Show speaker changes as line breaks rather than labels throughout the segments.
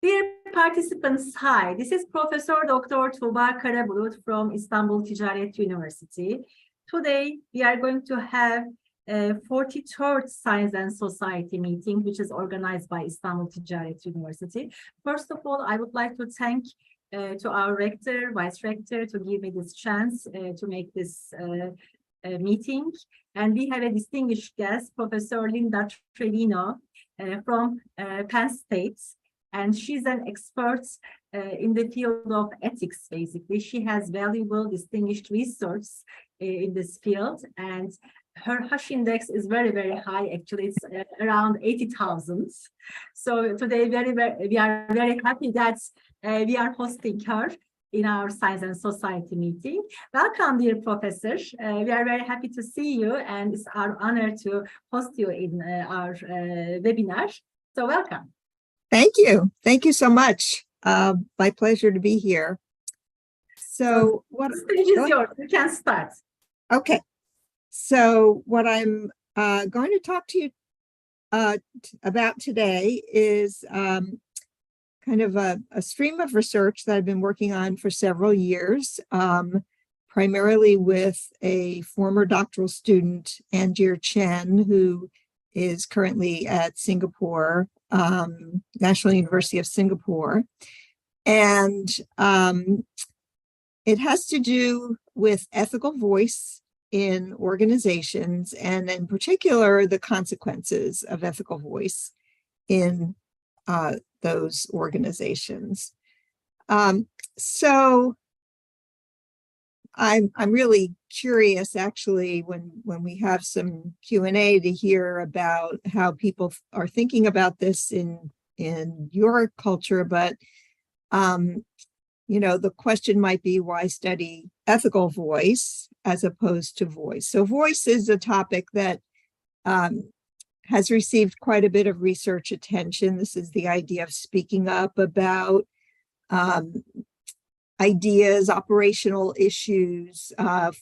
Dear participants, hi. This is Professor Dr. Tuğba Karabulut from İstanbul Ticaret University. Today, we are going to have a 43rd Science and Society meeting, which is organized by İstanbul Ticaret University. First of all, I would like to thank to our rector, vice rector, to give me this chance to make this meeting. And we have a distinguished guest, Professor Linda Trevino'ı from Penn State. And she's an expert in the field of ethics, basically. She has valuable, distinguished research in this field. And her H index is very, very high. Actually, it's around 80,000. So today, we are very happy that we are hosting her in our Science and Society meeting. Welcome, dear professor. We are very happy to see you, and it's our honor to host you in our webinar. So welcome.
Thank you. Thank you so much. My pleasure to be here. So
what stage is yours? You can start.
Okay. So what I'm going to talk to you about today is kind of a stream of research that I've been working on for several years, primarily with a former doctoral student, Angier Chen, who is currently at Singapore, National University of Singapore. And it has to do with ethical voice in organizations, and in particular, the consequences of ethical voice in those organizations. So I'm really curious, actually, when we have some Q&A, to hear about how people are thinking about this in your culture. But the question might be, why study ethical voice as opposed to voice? So voice is a topic that has received quite a bit of research attention. This is the idea of speaking up about ideas, operational issues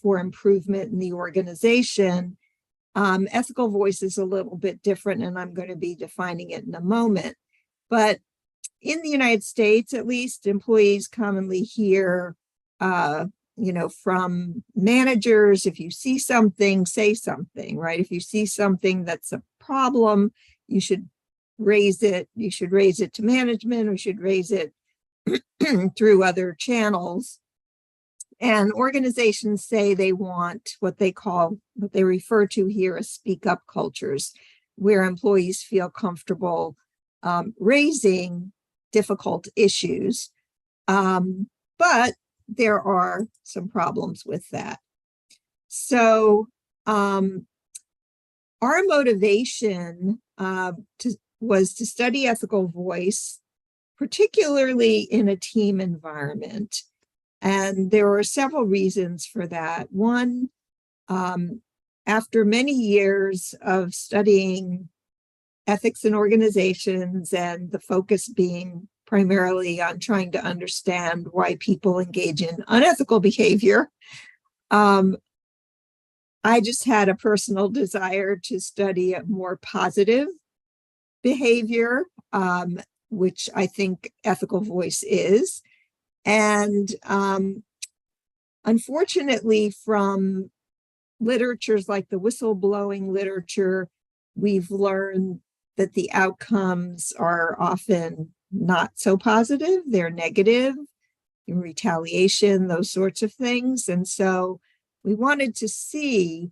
for improvement in the organization. Ethical voice is a little bit different, and I'm going to be defining it in a moment. But in the United States, at least, employees commonly hear, from managers, if you see something, say something, right? If you see something that's a problem, you should raise it. You should raise it to management, or you should raise it through other channels. And organizations say they want what they refer to here as speak up cultures, where employees feel comfortable raising difficult issues. But there are some problems with that. So our motivation was to study ethical voice, particularly in a team environment. And there are several reasons for that. One, after many years of studying ethics in organizations, and the focus being primarily on trying to understand why people engage in unethical behavior, I just had a personal desire to study a more positive behavior, which I think ethical voice is. And unfortunately, from literatures like the whistleblowing literature, we've learned that the outcomes are often not so positive. They're negative, retaliation, those sorts of things. And so we wanted to see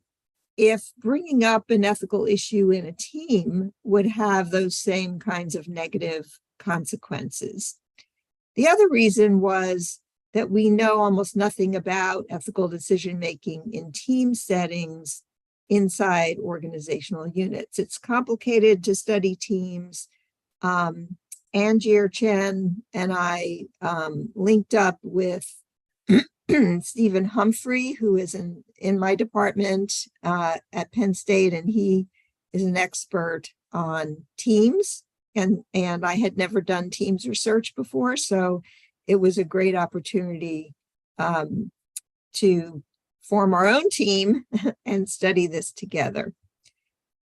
if bringing up an ethical issue in a team would have those same kinds of negative consequences. The other reason was that we know almost nothing about ethical decision-making in team settings inside organizational units. It's complicated to study teams. Angier Chen and I linked up with Stephen Humphrey, who is in my department at Penn State, and he is an expert on teams. And I had never done teams research before, so it was a great opportunity to form our own team and study this together.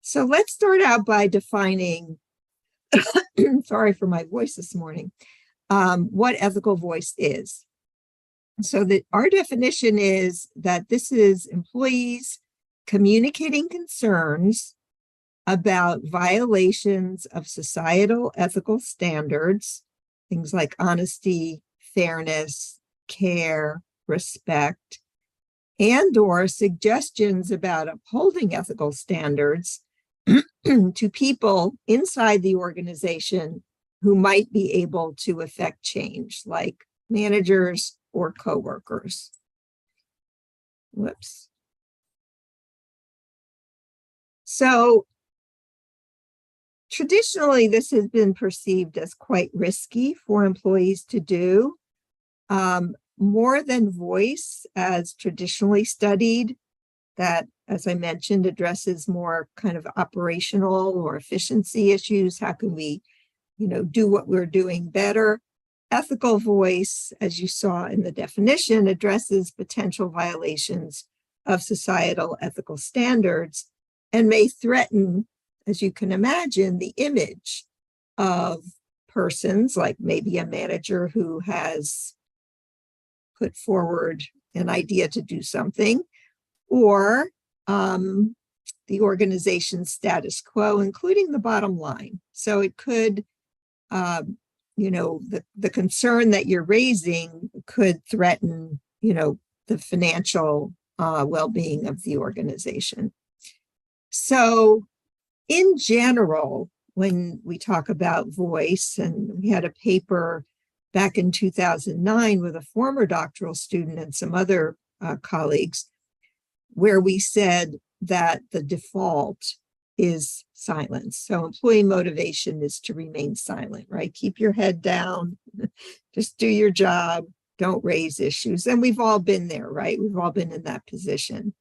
So let's start out by defining sorry for my voice this morning, what ethical voice is. So that our definition is that this is employees communicating concerns about violations of societal ethical standards, things like honesty, fairness, care, respect, and or suggestions about upholding ethical standards to people inside the organization who might be able to affect change, like managers or coworkers. Whoops. So traditionally, this has been perceived as quite risky for employees to do. More than voice, as traditionally studied, that, as I mentioned, addresses more kind of operational or efficiency issues. How can we, do what we're doing better? Ethical voice, as you saw in the definition, addresses potential violations of societal ethical standards and may threaten, as you can imagine, the image of persons, like maybe a manager who has put forward an idea to do something, or the organization's status quo, including the bottom line. So it could, the concern that you're raising could threaten, the financial well-being of the organization. So in general, when we talk about voice, and we had a paper back in 2009 with a former doctoral student and some other colleagues, where we said that the default is silence. So employee motivation is to remain silent, right? Keep your head down, just do your job, don't raise issues. And we've all been there, right? We've all been in that position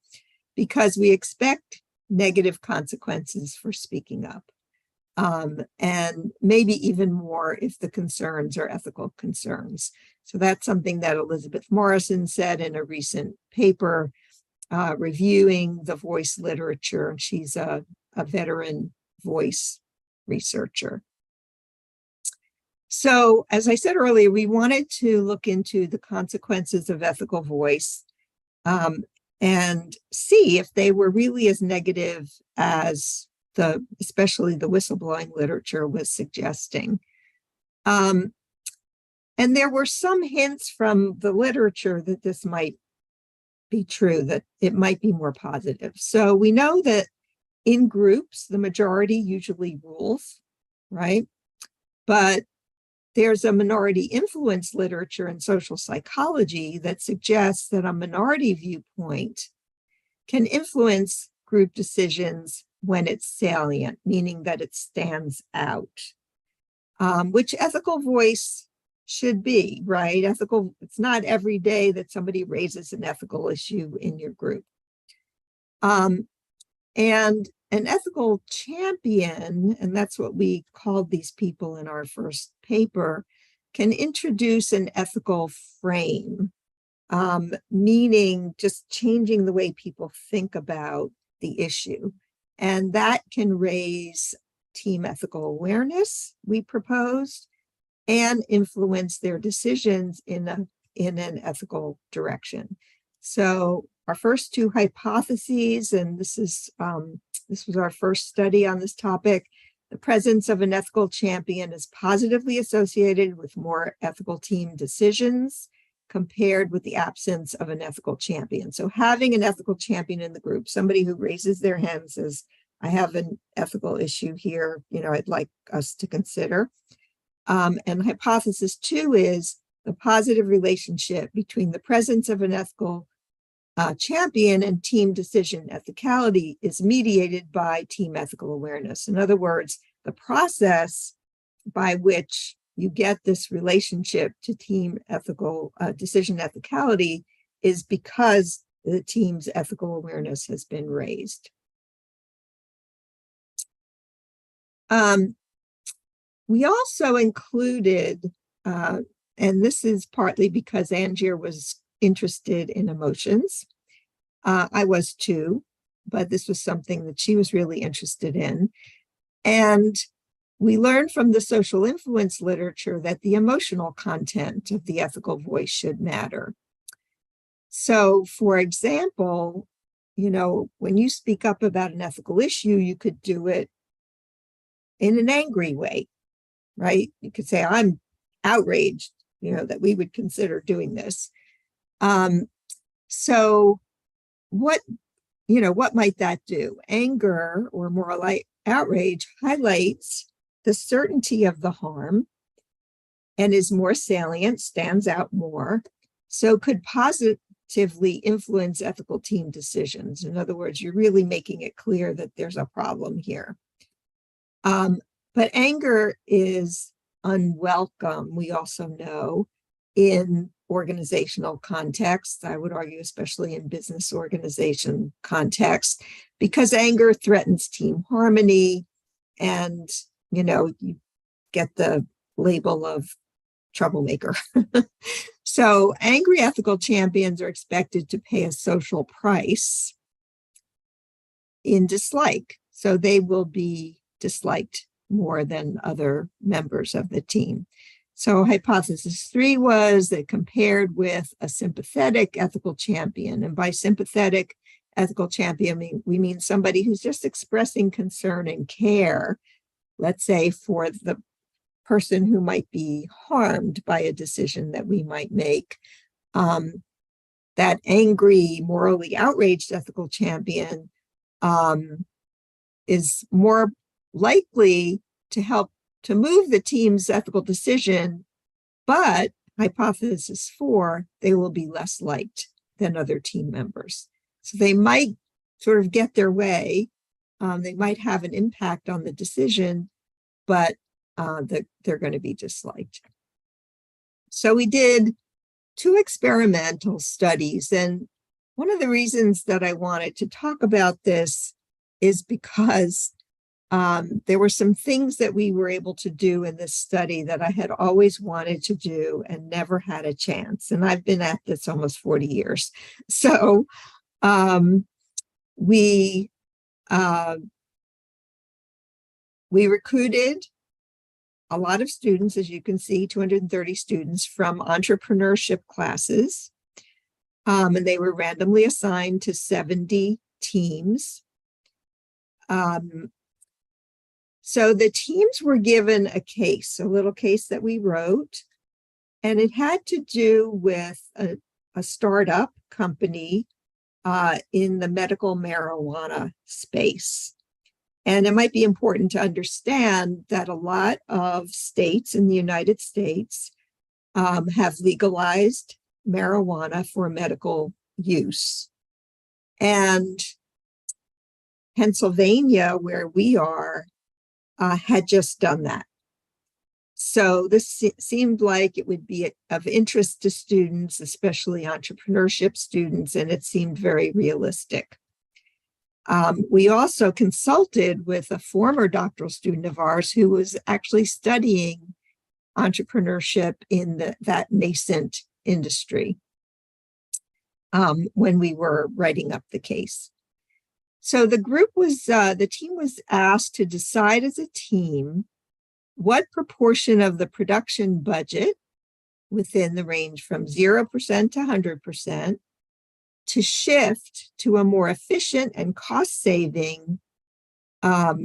because we expect negative consequences for speaking up. And maybe even more if the concerns are ethical concerns. So that's something that Elizabeth Morrison said in a recent paper reviewing the voice literature. She's a veteran voice researcher. So, as I said earlier, we wanted to look into the consequences of ethical voice and see if they were really as negative as especially the whistleblowing literature was suggesting. And there were some hints from the literature that this might be true, that it might be more positive. So we know that in groups, the majority usually rules, right? But there's a minority influence literature in social psychology that suggests that a minority viewpoint can influence group decisions when it's salient, meaning that it stands out, which ethical voice should be, right? Ethical, it's not every day that somebody raises an ethical issue in your group. And an ethical champion, and that's what we called these people in our first paper, can introduce an ethical frame, meaning just changing the way people think about the issue. And that can raise team ethical awareness, we proposed, and influence their decisions in an ethical direction. So our first two hypotheses, and this was our first study on this topic, the presence of an ethical champion is positively associated with more ethical team decisions compared with the absence of an ethical champion. So having an ethical champion in the group, somebody who raises their hand and says, I have an ethical issue here, I'd like us to consider. And hypothesis 2 is the positive relationship between the presence of an ethical champion and team decision ethicality is mediated by team ethical awareness. In other words, the process by which you get this relationship to team ethical decision ethicality is because the team's ethical awareness has been raised. We also included, and this is partly because Angier was interested in emotions. I was too, but this was something that she was really interested in. And we learned from the social influence literature that the emotional content of the ethical voice should matter. So, for example, when you speak up about an ethical issue, you could do it in an angry way, right? You could say, I'm outraged, that we would consider doing this. So what might that do? Anger, or more like outrage, highlights the certainty of the harm and is more salient, stands out more, so could positively influence ethical team decisions. In other words, you're really making it clear that there's a problem here. But anger is unwelcome, we also know, in organizational contexts. I would argue, especially in business organization context, because anger threatens team harmony, and you get the label of troublemaker. So angry ethical champions are expected to pay a social price in dislike. So they will be disliked more than other members of the team. So hypothesis 3 was that compared with a sympathetic ethical champion, and by sympathetic ethical champion, we mean somebody who's just expressing concern and care, let's say for the person who might be harmed by a decision that we might make. That angry, morally outraged ethical champion is more likely to help to move the team's ethical decision, but hypothesis 4, they will be less liked than other team members. So they might sort of get their way. They might have an impact on the decision, but they're going to be disliked. So we did 2 experimental studies. And one of the reasons that I wanted to talk about this is because there were some things that we were able to do in this study that I had always wanted to do and never had a chance. And I've been at this almost 40 years. So we recruited a lot of students, as you can see, 230 students from entrepreneurship classes. And they were randomly assigned to 70 teams. So the teams were given a case, a little case that we wrote, and it had to do with a startup company in the medical marijuana space. And it might be important to understand that a lot of states in the United States have legalized marijuana for medical use. And Pennsylvania, where we are, had just done that. So this seemed like it would be of interest to students, especially entrepreneurship students, and it seemed very realistic. We also consulted with a former doctoral student of ours who was actually studying entrepreneurship in that nascent industry when we were writing up the case. So the team was asked to decide as a team what proportion of the production budget within the range from 0% to 100% to shift to a more efficient and cost-saving marijuana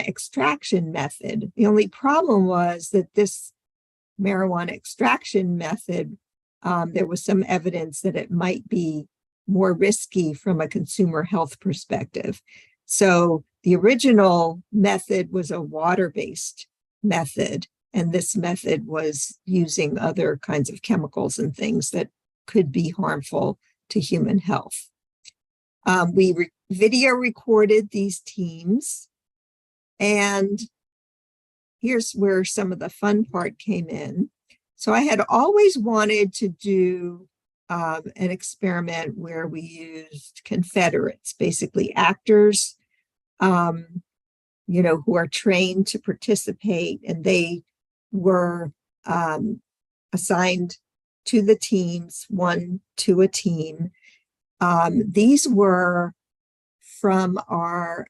extraction method. The only problem was that this marijuana extraction method, there was some evidence that it might be more risky from a consumer health perspective. So the original method was a water-based method, and this method was using other kinds of chemicals and things that could be harmful to human health. We video recorded these teams, and here's where some of the fun part came in. So I had always wanted to do an experiment where we used confederates, basically actors, who are trained to participate, and they were assigned to the teams, one to a team. These were from our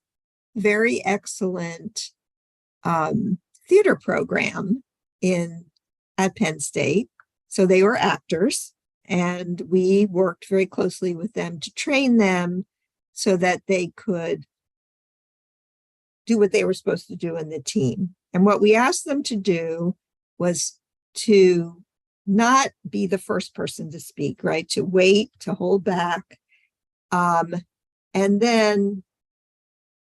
very excellent theater program at Penn State. So they were actors, and we worked very closely with them to train them so that they could do what they were supposed to do in the team. And what we asked them to do was to not be the first person to speak, right? To wait, to hold back. And then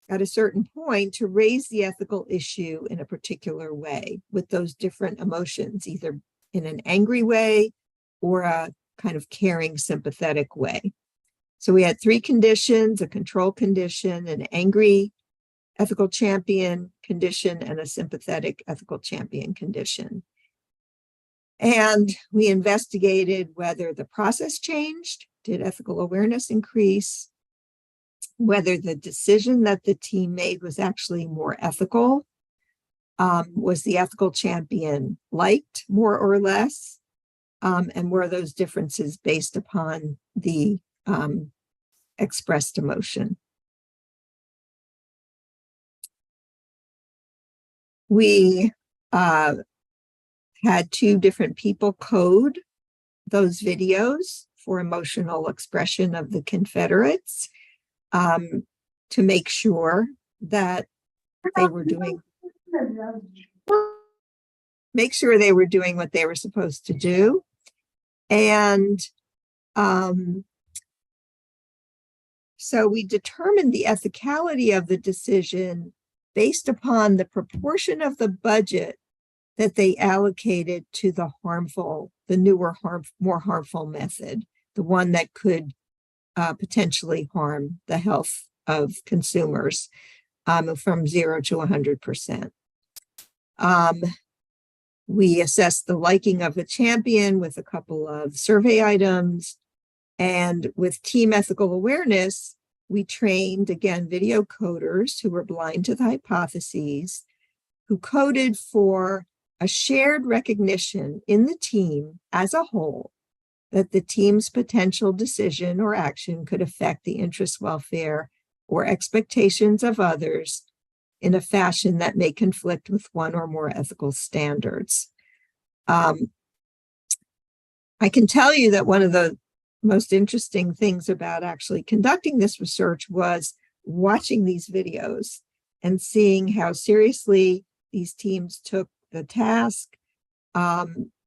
at a certain point, to raise the ethical issue in a particular way with those different emotions, either in an angry way or a kind of caring, sympathetic way. So we had 3 conditions: a control condition, an angry ethical champion condition, and a sympathetic ethical champion condition. And we investigated whether the process changed, did ethical awareness increase, whether the decision that the team made was actually more ethical, was the ethical champion liked more or less, and were those differences based upon the expressed emotion. We had 2 different people code those videos for emotional expression of the Confederates, to make sure that they were doing what they were supposed to do. And so we determined the ethicality of the decision based upon the proportion of the budget that they allocated to the newer, more harmful method, the one that could potentially harm the health of consumers, from 0 to 100%. We assessed the liking of the champion with a couple of survey items, and with team ethical awareness, we trained, again, video coders who were blind to the hypotheses, who coded for a shared recognition in the team as a whole that the team's potential decision or action could affect the interest, welfare, or expectations of others in a fashion that may conflict with one or more ethical standards. I can tell you that one of the most interesting things about actually conducting this research was watching these videos and seeing how seriously these teams took the task.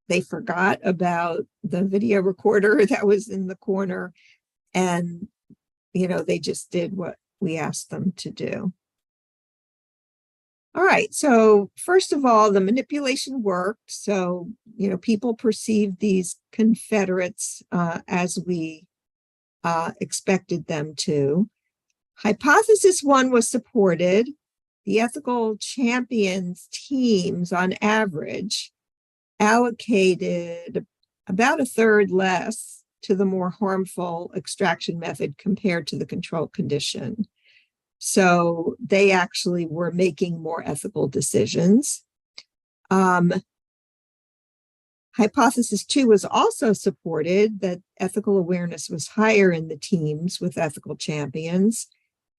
They forgot about the video recorder that was in the corner, and, they just did what we asked them to do. All right, so first of all, the manipulation worked. So, people perceived these Confederates as we expected them to. Hypothesis 1 was supported. The ethical champions teams, on average, allocated about 1/3 less to the more harmful extraction method compared to the control condition. So they actually were making more ethical decisions. Hypothesis 2 was also supported, that ethical awareness was higher in the teams with ethical champions.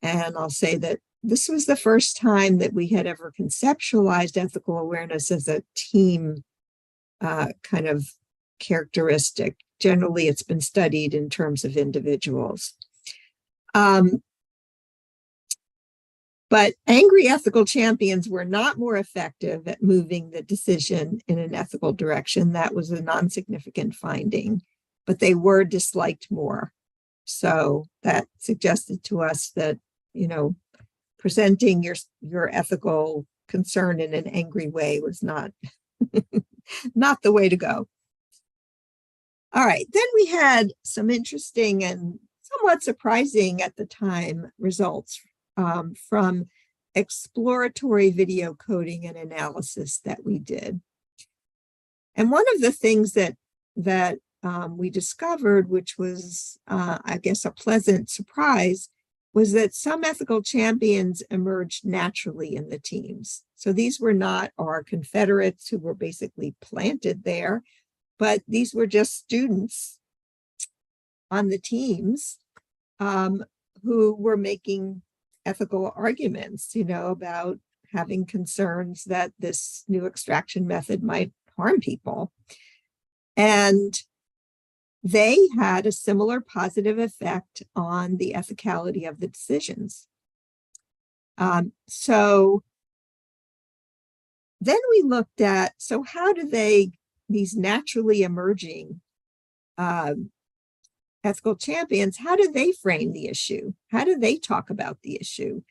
And I'll say that this was the first time that we had ever conceptualized ethical awareness as a team kind of characteristic. Generally, it's been studied in terms of individuals. But angry ethical champions were not more effective at moving the decision in an ethical direction. That was a non-significant finding, but they were disliked more. So that suggested to us that, presenting your ethical concern in an angry way was not, not the way to go. All right, then we had some interesting and somewhat surprising at the time results from exploratory video coding and analysis that we did. And one of the things that we discovered, which was, I guess, a pleasant surprise, was that some ethical champions emerged naturally in the teams. So these were not our Confederates who were basically planted there, but these were just students on the teams who were making ethical arguments, about having concerns that this new extraction method might harm people. And they had a similar positive effect on the ethicality of the decisions. So then we looked at, so how do these naturally emerging ethical champions, how do they frame the issue? How do they talk about the issue?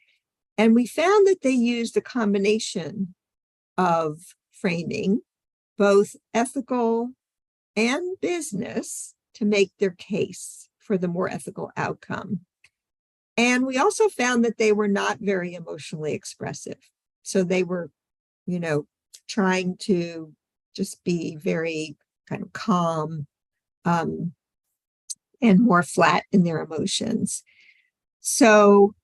And we found that they used a combination of framing, both ethical and business, to make their case for the more ethical outcome. And we also found that they were not very emotionally expressive. So they were, trying to just be very kind of calm and more flat in their emotions. So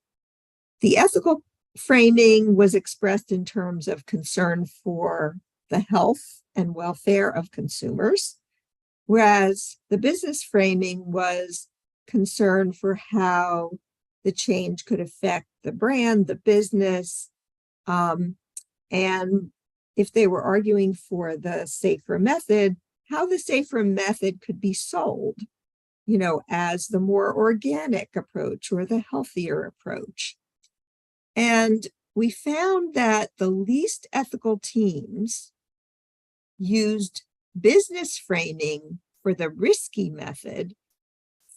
the ethical framing was expressed in terms of concern for the health and welfare of consumers, whereas the business framing was concern for how the change could affect the brand, the business, and if they were arguing for the safer method, how the safer method could be sold, as the more organic approach or the healthier approach. And we found that the least ethical teams used business framing for the risky method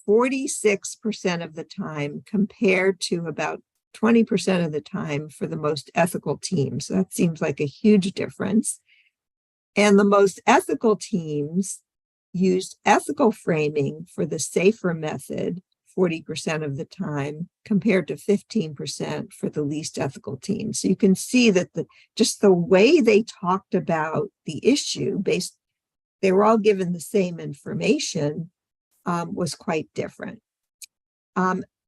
46% of the time, compared to about 20% of the time for the most ethical teams. So that seems like a huge difference. And the most ethical teams used ethical framing for the safer method 40% of the time, compared to 15% for the least ethical teams. So you can see that just the way they talked about the issue, they were all given the same information, was quite different.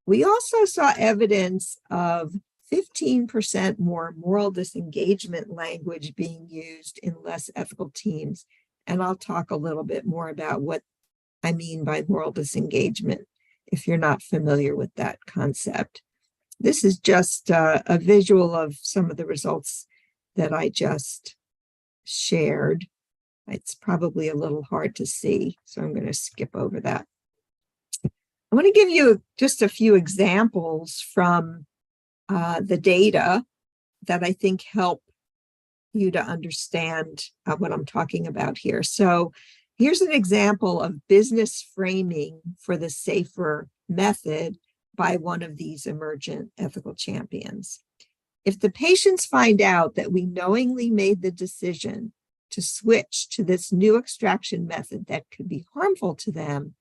We also saw evidence of 15% more moral disengagement language being used in less ethical teams. And I'll talk a little bit more about what I mean by moral disengagement if you're not familiar with that concept. This is just a visual of some of the results that I just shared. It's probably a little hard to see, so I'm going to skip over that. I want to give you just a few examples from the data that I think help you to understand what I'm talking about here. So here's an example of business framing for the safer method by one of these emergent ethical champions. If the patients find out that we knowingly made the decision to switch to this new extraction method that could be harmful to them,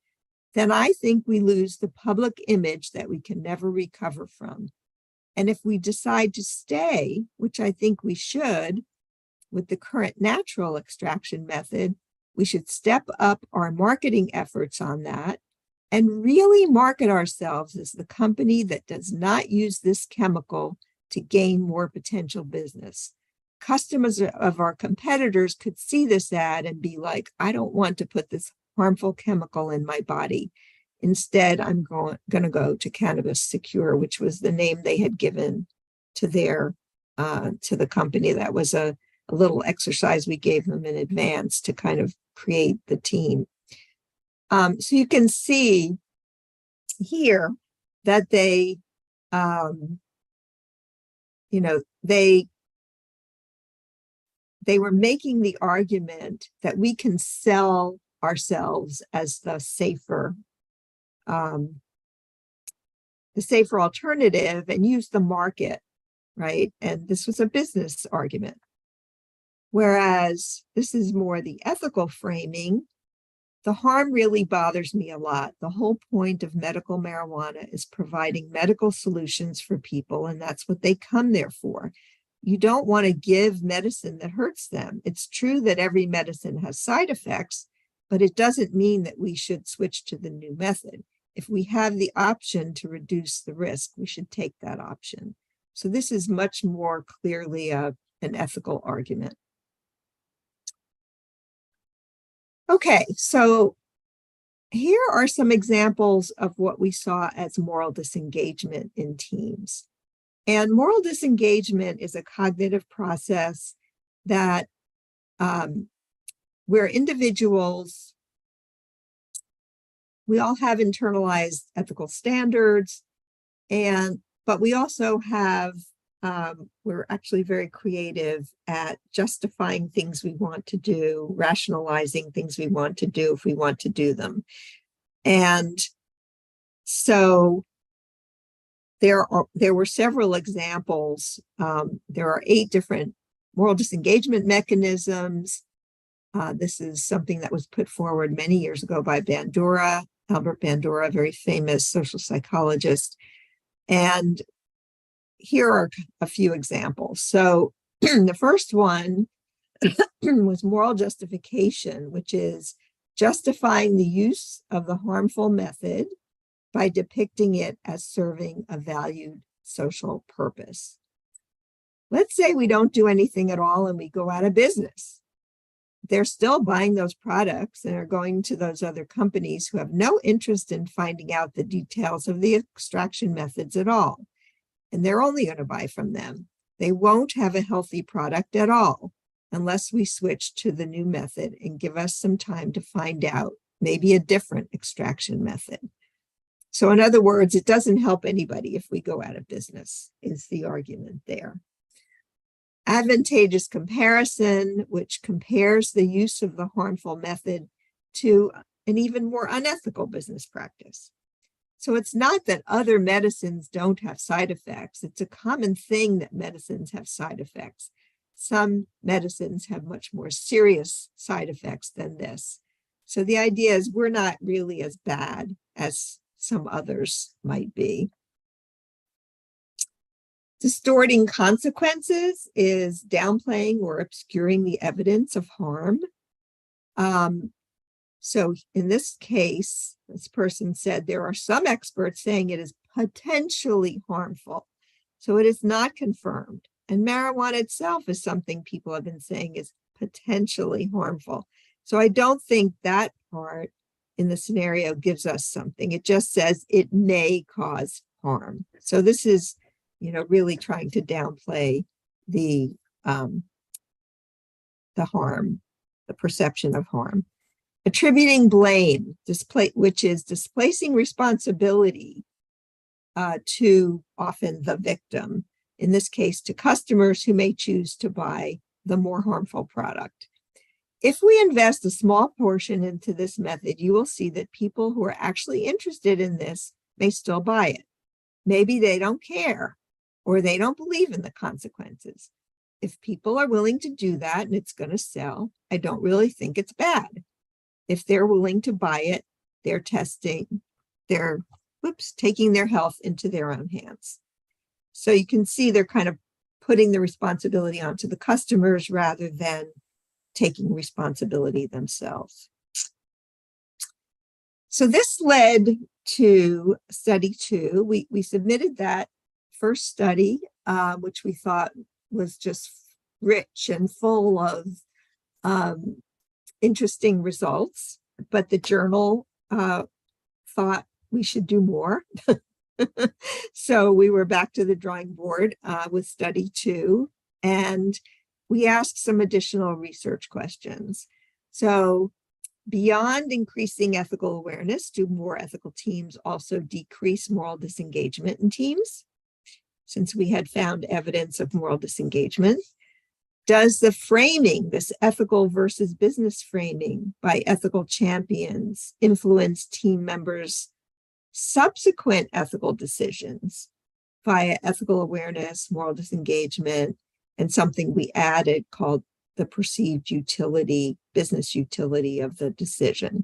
then I think we lose the public image that we can never recover from. And if we decide to stay, which I think we should, with the current natural extraction method, we should step up our marketing efforts on that and really market ourselves as the company that does not use this chemical to gain more potential business. Customers of our competitors could see this ad and be like, I don't want to put this harmful chemical in my body. Instead, I'm going to go to Cannabis Secure, which was the name they had given to their to the company. That was a little exercise we gave them in advance to kind of create the team. So you can see here that they were making the argument that we can sell ourselves as the safer alternative and use the market, right? And this was a business argument. Whereas this is more the ethical framing. The harm really bothers me a lot. The whole point of medical marijuana is providing medical solutions for people, and that's what they come there for. You don't want to give medicine that hurts them. It's true that every medicine has side effects, but it doesn't mean that we should switch to the new method. If we have the option to reduce the risk, we should take that option. So this is much more clearly an ethical argument. Okay, so here are some examples of what we saw as moral disengagement in teams. And moral disengagement is a cognitive process that where individuals, we all have internalized ethical standards, but we also have, we're actually very creative at justifying things we want to do, rationalizing things we want to do if we want to do them. And so there were several examples. There are 8 different moral disengagement mechanisms. This is something that was put forward many years ago by Albert Bandura, a very famous social psychologist. And here are a few examples. So the first one was moral justification, which is justifying the use of the harmful method by depicting it as serving a valued social purpose. Let's say we don't do anything at all and we go out of business. They're still buying those products and are going to those other companies who have no interest in finding out the details of the extraction methods at all. And they're only going to buy from them. They won't have a healthy product at all unless we switch to the new method and give us some time to find out maybe a different extraction method. So in other words, it doesn't help anybody if we go out of business, is the argument there. Advantageous comparison, which compares the use of the harmful method to an even more unethical business practice. So it's not that other medicines don't have side effects. It's a common thing that medicines have side effects. Some medicines have much more serious side effects than this. So the idea is we're not really as bad as some others might be. Distorting consequences is downplaying or obscuring the evidence of harm. So in this case, this person said there are some experts saying it is potentially harmful. So it is not confirmed. And marijuana itself is something people have been saying is potentially harmful. So I don't think that part in the scenario gives us something. It just says it may cause harm. So this is, really trying to downplay the harm, the perception of harm. Attributing blame, which is displacing responsibility to often the victim, in this case to customers who may choose to buy the more harmful product. If we invest a small portion into this method, you will see that people who are actually interested in this may still buy it. Maybe they don't care or they don't believe in the consequences. If people are willing to do that and it's going to sell, I don't really think it's bad. If they're willing to buy it, they're taking their health into their own hands. So you can see they're kind of putting the responsibility onto the customers rather than taking responsibility themselves. So this led to study 2. We submitted that first study, which we thought was just rich and full of interesting results, but the journal thought we should do more. So we were back to the drawing board with study 2, and we asked some additional research questions. So beyond increasing ethical awareness, do more ethical teams also decrease moral disengagement in teams? Since we had found evidence of moral disengagement, does the framing, this ethical versus business framing by ethical champions, influence team members' subsequent ethical decisions via ethical awareness, moral disengagement, and something we added called the perceived utility, business utility of the decision?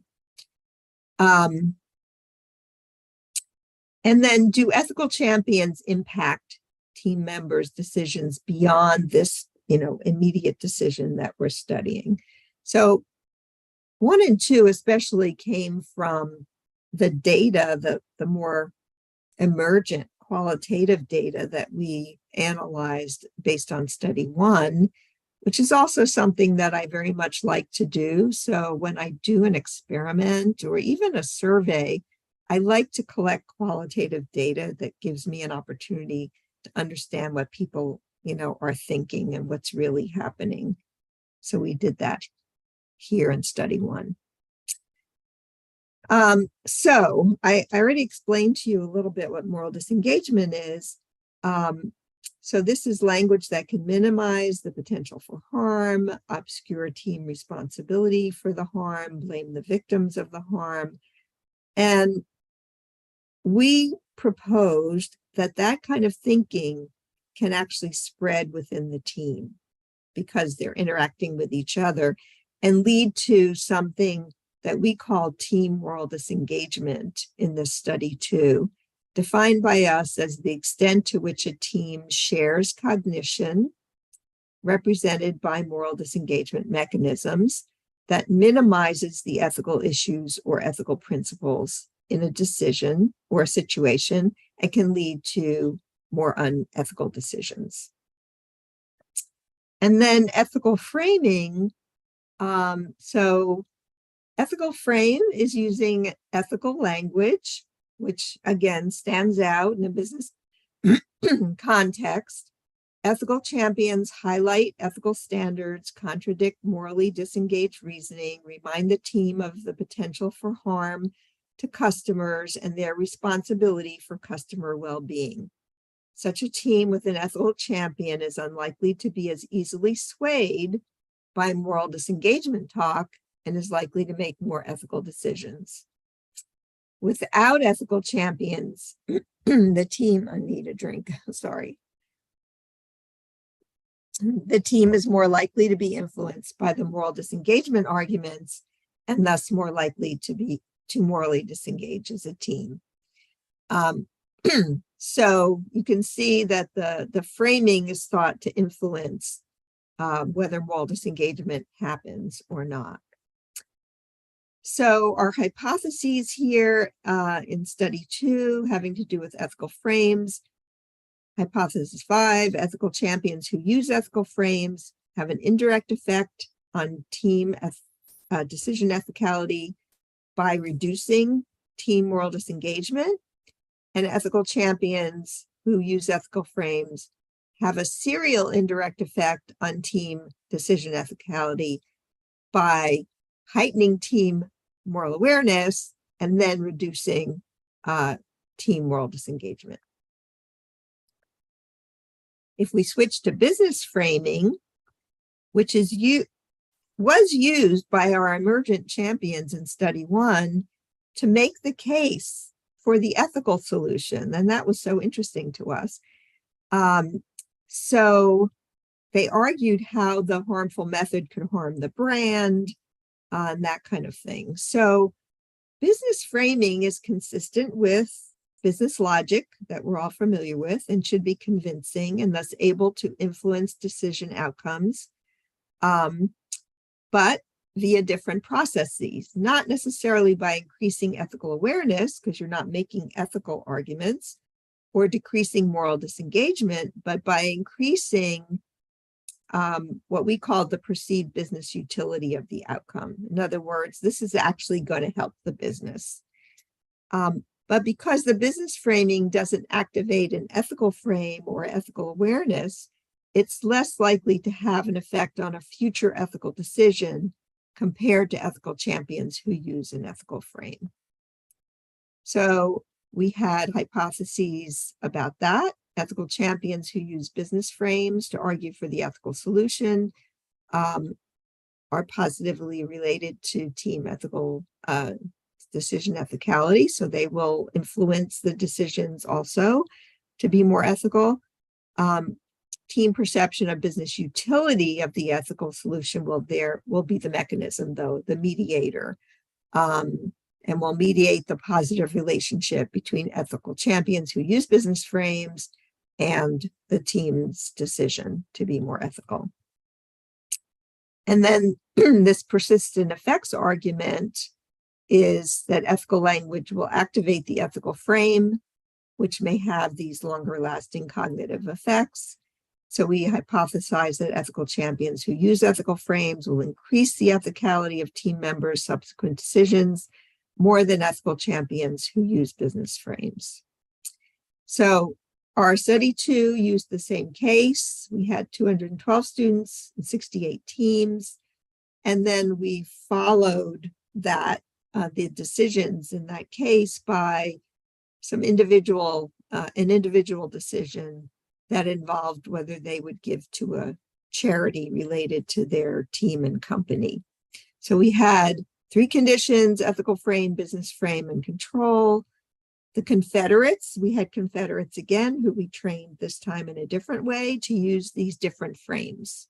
And then do ethical champions impact team members' decisions beyond this, immediate decision that we're studying? So 1 and 2 especially came from the data, the more emergent qualitative data that we analyzed based on study 1, which is also something that I very much like to do. So when I do an experiment or even a survey, I like to collect qualitative data that gives me an opportunity to understand what people, are thinking and what's really happening. So we did that here in study 1. So I already explained to you a little bit what moral disengagement is. So this is language that can minimize the potential for harm, obscure team responsibility for the harm, blame the victims of the harm. And we proposed that kind of thinking can actually spread within the team because they're interacting with each other and lead to something that we call team moral disengagement in this study 2, defined by us as the extent to which a team shares cognition, represented by moral disengagement mechanisms, that minimizes the ethical issues or ethical principles in a decision or a situation and can lead to more unethical decisions. And then ethical framing. So ethical frame is using ethical language, which again stands out in a business context. Ethical champions highlight ethical standards, contradict morally disengaged reasoning, remind the team of the potential for harm to customers and their responsibility for customer well-being. Such a team with an ethical champion is unlikely to be as easily swayed by moral disengagement talk and is likely to make more ethical decisions. Without ethical champions, the team, I need a drink, sorry. The team is more likely to be influenced by the moral disengagement arguments and thus more likely to morally disengage as a team. So you can see that the framing is thought to influence whether moral disengagement happens or not. So our hypotheses here in study 2 having to do with ethical frames. Hypothesis 5, ethical champions who use ethical frames have an indirect effect on team decision ethicality by reducing team moral disengagement. And ethical champions who use ethical frames have a serial indirect effect on team decision ethicality by heightening team moral awareness and then reducing team moral disengagement. If we switch to business framing, which was used by our emergent champions in study 1 to make the case for the ethical solution, and that was so interesting to us. So they argued how the harmful method could harm the brand, and that kind of thing. So business framing is consistent with business logic that we're all familiar with and should be convincing and thus able to influence decision outcomes, but via different processes, not necessarily by increasing ethical awareness, because you're not making ethical arguments, or decreasing moral disengagement, but by increasing what we call the perceived business utility of the outcome. In other words, this is actually going to help the business. But because the business framing doesn't activate an ethical frame or ethical awareness, it's less likely to have an effect on a future ethical decision compared to ethical champions who use an ethical frame. So we had hypotheses about that. Ethical champions who use business frames to argue for the ethical solution are positively related to team ethical decision ethicality. So they will influence the decisions also to be more ethical. Team perception of business utility of the ethical solution will be the mechanism, though, the mediator, and will mediate the positive relationship between ethical champions who use business frames and the team's decision to be more ethical. And then this persistent effects argument is that ethical language will activate the ethical frame, which may have these longer lasting cognitive effects. So we hypothesize that ethical champions who use ethical frames will increase the ethicality of team members' subsequent decisions more than ethical champions who use business frames. So Our study 2 used the same case. We had 212 students and 68 teams. And then we followed that, the decisions in that case by some individual, an individual decision that involved whether they would give to a charity related to their team and company. So we had 3 conditions: ethical frame, business frame, and control. The Confederates, we had Confederates again, who we trained this time in a different way to use these different frames.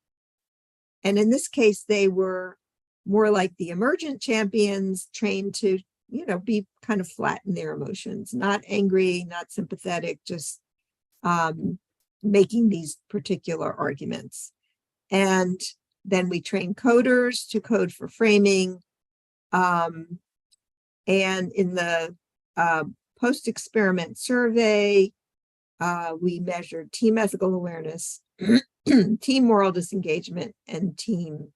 And in this case, they were more like the emergent champions, trained to, be kind of flat in their emotions, not angry, not sympathetic, just making these particular arguments. And then we train coders to code for framing. And in the post-experiment survey, we measured team ethical awareness, team moral disengagement, and team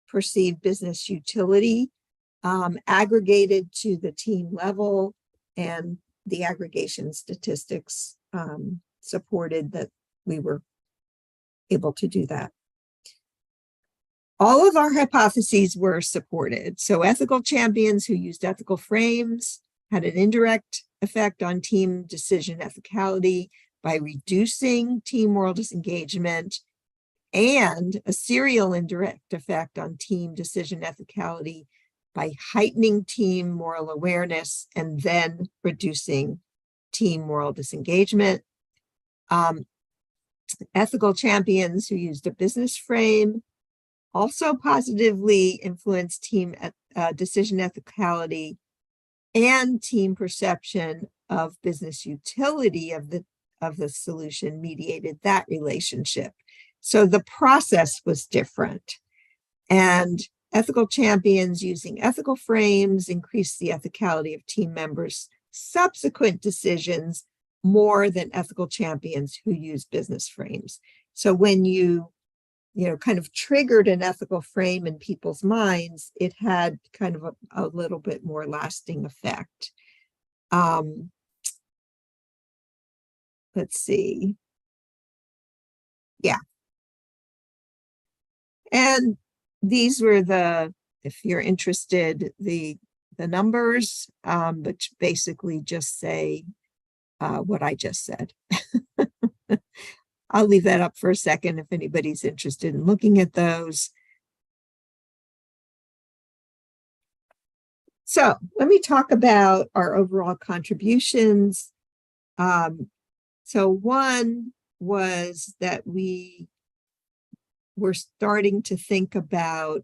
perceived business utility, aggregated to the team level, and the aggregation statistics supported that we were able to do that. All of our hypotheses were supported. So ethical champions who used ethical frames had an indirect effect on team decision ethicality by reducing team moral disengagement, and a serial indirect effect on team decision ethicality by heightening team moral awareness and then reducing team moral disengagement. Ethical champions who used a business frame also positively influenced team decision ethicality and team perception of business utility of the solution mediated that relationship. So the process was different. And ethical champions using ethical frames increased the ethicality of team members' subsequent decisions more than ethical champions who use business frames. So when you kind of triggered an ethical frame in people's minds, it had kind of a little bit more lasting effect. Let's see. Yeah. And these were if you're interested, the numbers, which basically just say what I just said. I'll leave that up for a second if anybody's interested in looking at those. So let me talk about our overall contributions. So one was that we were starting to think about,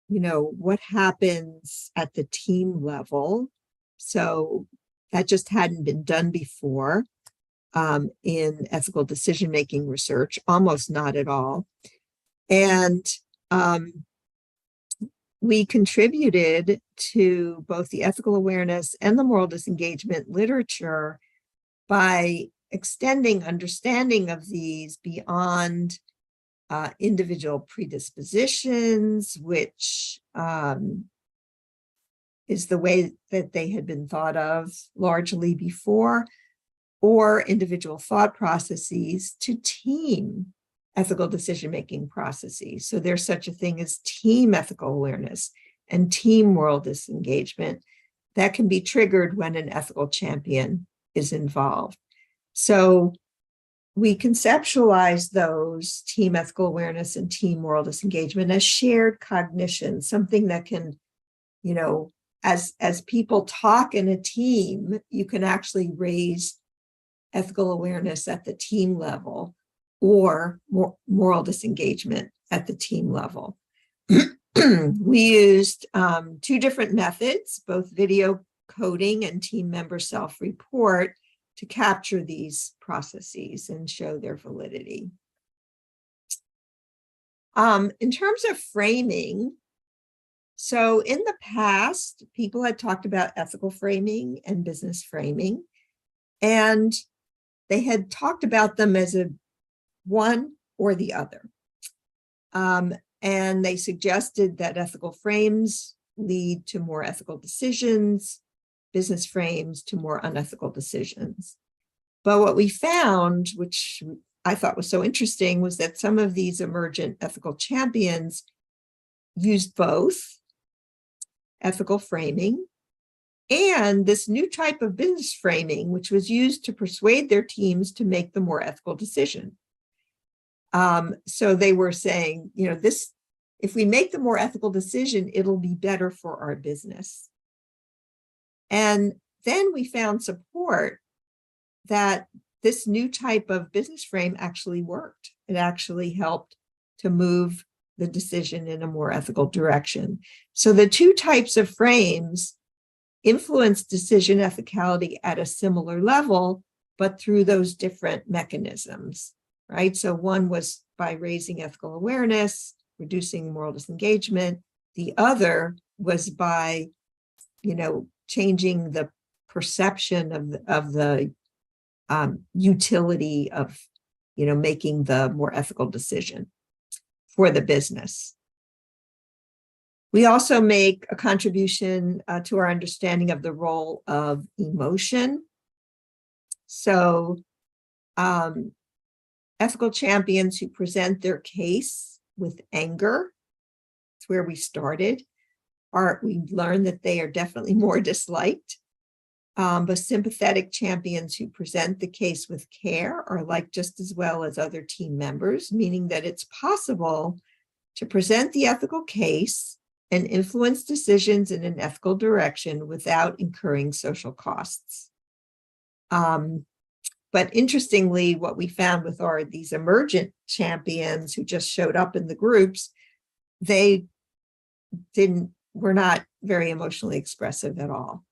what happens at the team level. So that just hadn't been done before. In ethical decision-making research, almost not at all. And we contributed to both the ethical awareness and the moral disengagement literature by extending understanding of these beyond individual predispositions, which is the way that they had been thought of largely before, or individual thought processes, to team ethical decision-making processes. So there's such a thing as team ethical awareness and team moral disengagement that can be triggered when an ethical champion is involved. So we conceptualize those, team ethical awareness and team moral disengagement, as shared cognition, something that can, as people talk in a team, you can actually raise ethical awareness at the team level or moral disengagement at the team level. We used 2 different methods, both video coding and team member self-report, to capture these processes and show their validity. In terms of framing, so in the past, people had talked about ethical framing and business framing, and they had talked about them as one or the other. And they suggested that ethical frames lead to more ethical decisions, business frames to more unethical decisions. But what we found, which I thought was so interesting, was that some of these emergent ethical champions used both ethical framing and this new type of business framing, which was used to persuade their teams to make the more ethical decision. So they were saying, this, if we make the more ethical decision, it'll be better for our business. And then we found support that this new type of business frame actually worked. It actually helped to move the decision in a more ethical direction. So the two types of frames influence decision ethicality at a similar level, but through those different mechanisms, right? So one was by raising ethical awareness, reducing moral disengagement. The other was by, changing the perception of the utility of, making the more ethical decision for the business. We also make a contribution to our understanding of the role of emotion. So ethical champions who present their case with anger, that's where we started, we learned that they are definitely more disliked. But sympathetic champions who present the case with care are liked just as well as other team members, meaning that it's possible to present the ethical case and influence decisions in an ethical direction without incurring social costs. But interestingly, what we found with these emergent champions who just showed up in the groups, they were not very emotionally expressive at all.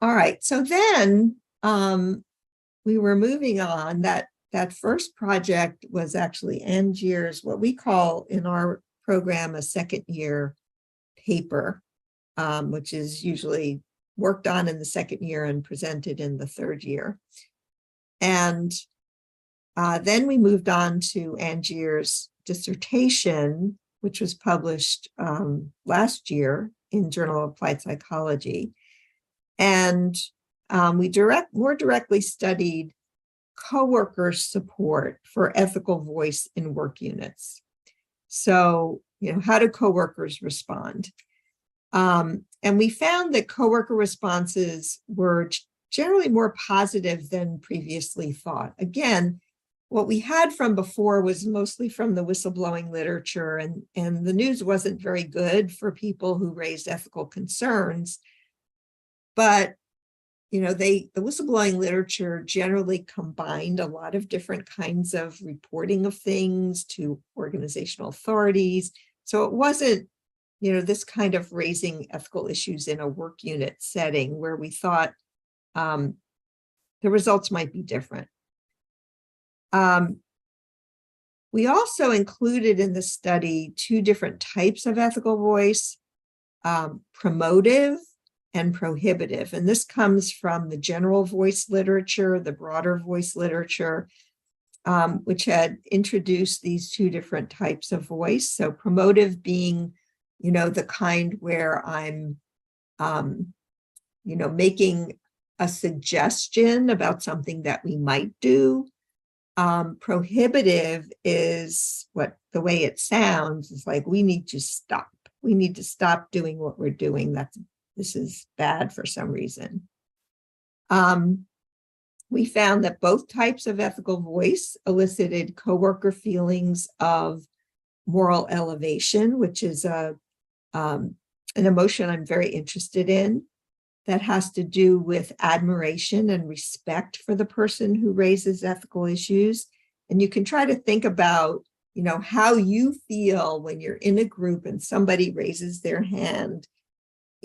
All right, so then we were moving on. That first project was actually Angier's, what we call in our program a second year paper, which is usually worked on in the second year and presented in the third year. And then we moved on to Angier's dissertation, which was published last year in Journal of Applied Psychology. And we more directly studied coworker support for ethical voice in work units. So, how do coworkers respond? And we found that coworker responses were generally more positive than previously thought. Again, what we had from before was mostly from the whistleblowing literature, and the news wasn't very good for people who raised ethical concerns. But, the whistleblowing literature generally combined a lot of different kinds of reporting of things to organizational authorities. So it wasn't, this kind of raising ethical issues in a work unit setting where we thought the results might be different. We also included in the study two different types of ethical voice, promotive and prohibitive. And this comes from the general voice literature, the broader voice literature, which had introduced these two different types of voice. So promotive being, the kind where I'm, making a suggestion about something that we might do. Prohibitive is the way it sounds is like, we need to stop. We need to stop doing what we're doing. This is bad for some reason. We found that both types of ethical voice elicited coworker feelings of moral elevation, which is an emotion I'm very interested in, that has to do with admiration and respect for the person who raises ethical issues. And you can try to think about, how you feel when you're in a group and somebody raises their hand,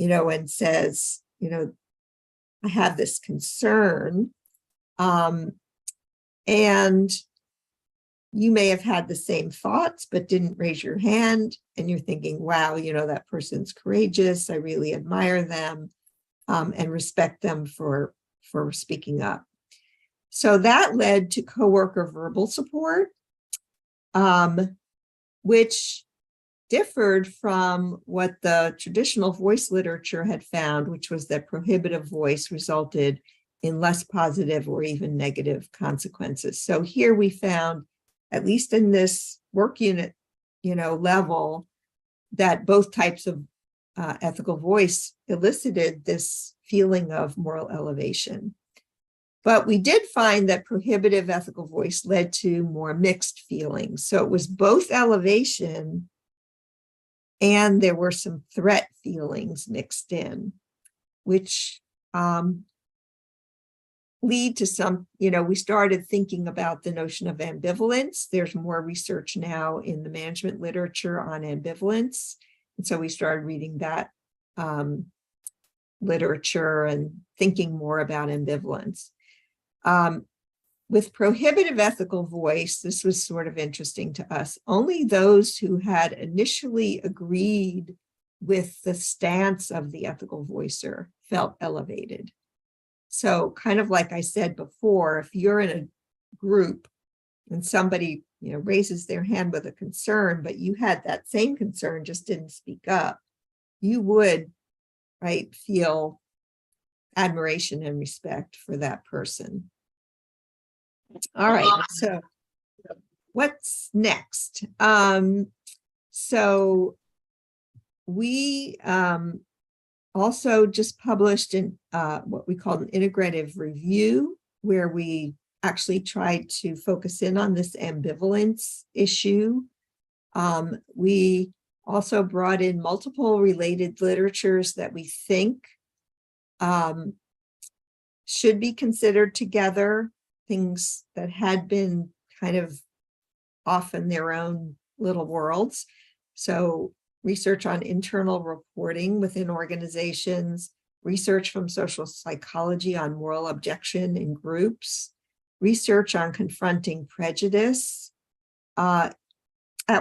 and says, I have this concern. And you may have had the same thoughts, but didn't raise your hand. And you're thinking, wow, that person's courageous. I really admire them and respect them for speaking up. So that led to coworker verbal support, which differed from what the traditional voice literature had found, which was that prohibitive voice resulted in less positive or even negative consequences. So here we found, at least in this work unit, level, that both types of ethical voice elicited this feeling of moral elevation. But we did find that prohibitive ethical voice led to more mixed feelings. So it was both elevation and there were some threat feelings mixed in, which lead to some, we started thinking about the notion of ambivalence. There's more research now in the management literature on ambivalence. And so we started reading that literature and thinking more about ambivalence. With prohibitive ethical voice, this was sort of interesting to us. Only those who had initially agreed with the stance of the ethical voicer felt elevated. So kind of like I said before, if you're in a group and somebody raises their hand with a concern, but you had that same concern, just didn't speak up, you would, right, feel admiration and respect for that person. All right, so what's next? So we also just published what we call an integrative review, where we actually tried to focus in on this ambivalence issue. We also brought in multiple related literatures that we think should be considered together, things that had been kind of off in their own little worlds. So research on internal reporting within organizations, research from social psychology on moral objection in groups, research on confronting prejudice at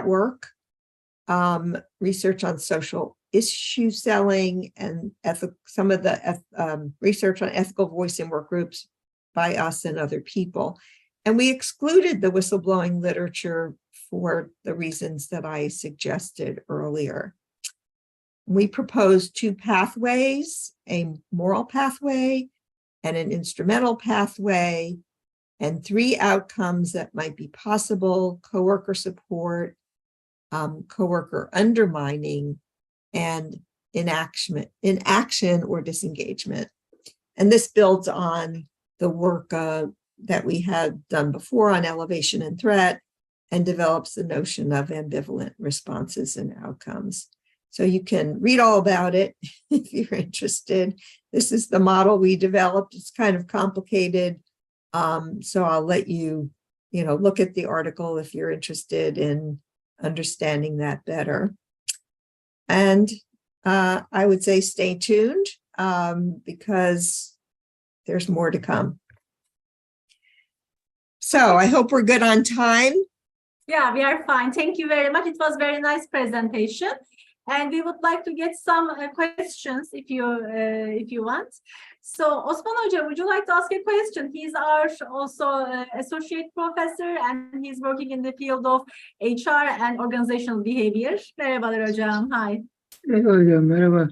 work, research on social issue selling, and some of the research on ethical voice in work groups by us and other people. And we excluded the whistleblowing literature for the reasons that I suggested earlier. We proposed 2 pathways, a moral pathway and an instrumental pathway, and 3 outcomes that might be possible: coworker support, coworker undermining, and inaction or disengagement. And this builds on the work that we had done before on elevation and threat, and develops the notion of ambivalent responses and outcomes. So you can read all about it if you're interested. This is the model we developed. It's kind of complicated. So I'll let you, look at the article if you're interested in understanding that better. And I would say stay tuned because there's more to come. So I hope we're good on time.
Yeah, we are fine. Thank you very much. It was a very nice presentation. And we would like to get some questions if you want. So Osman Hoca, would you like to ask a question? He's our also associate professor and he's working in the field of HR and organizational behavior. Merhabalar hocam. Hi.
Hocam, merhaba.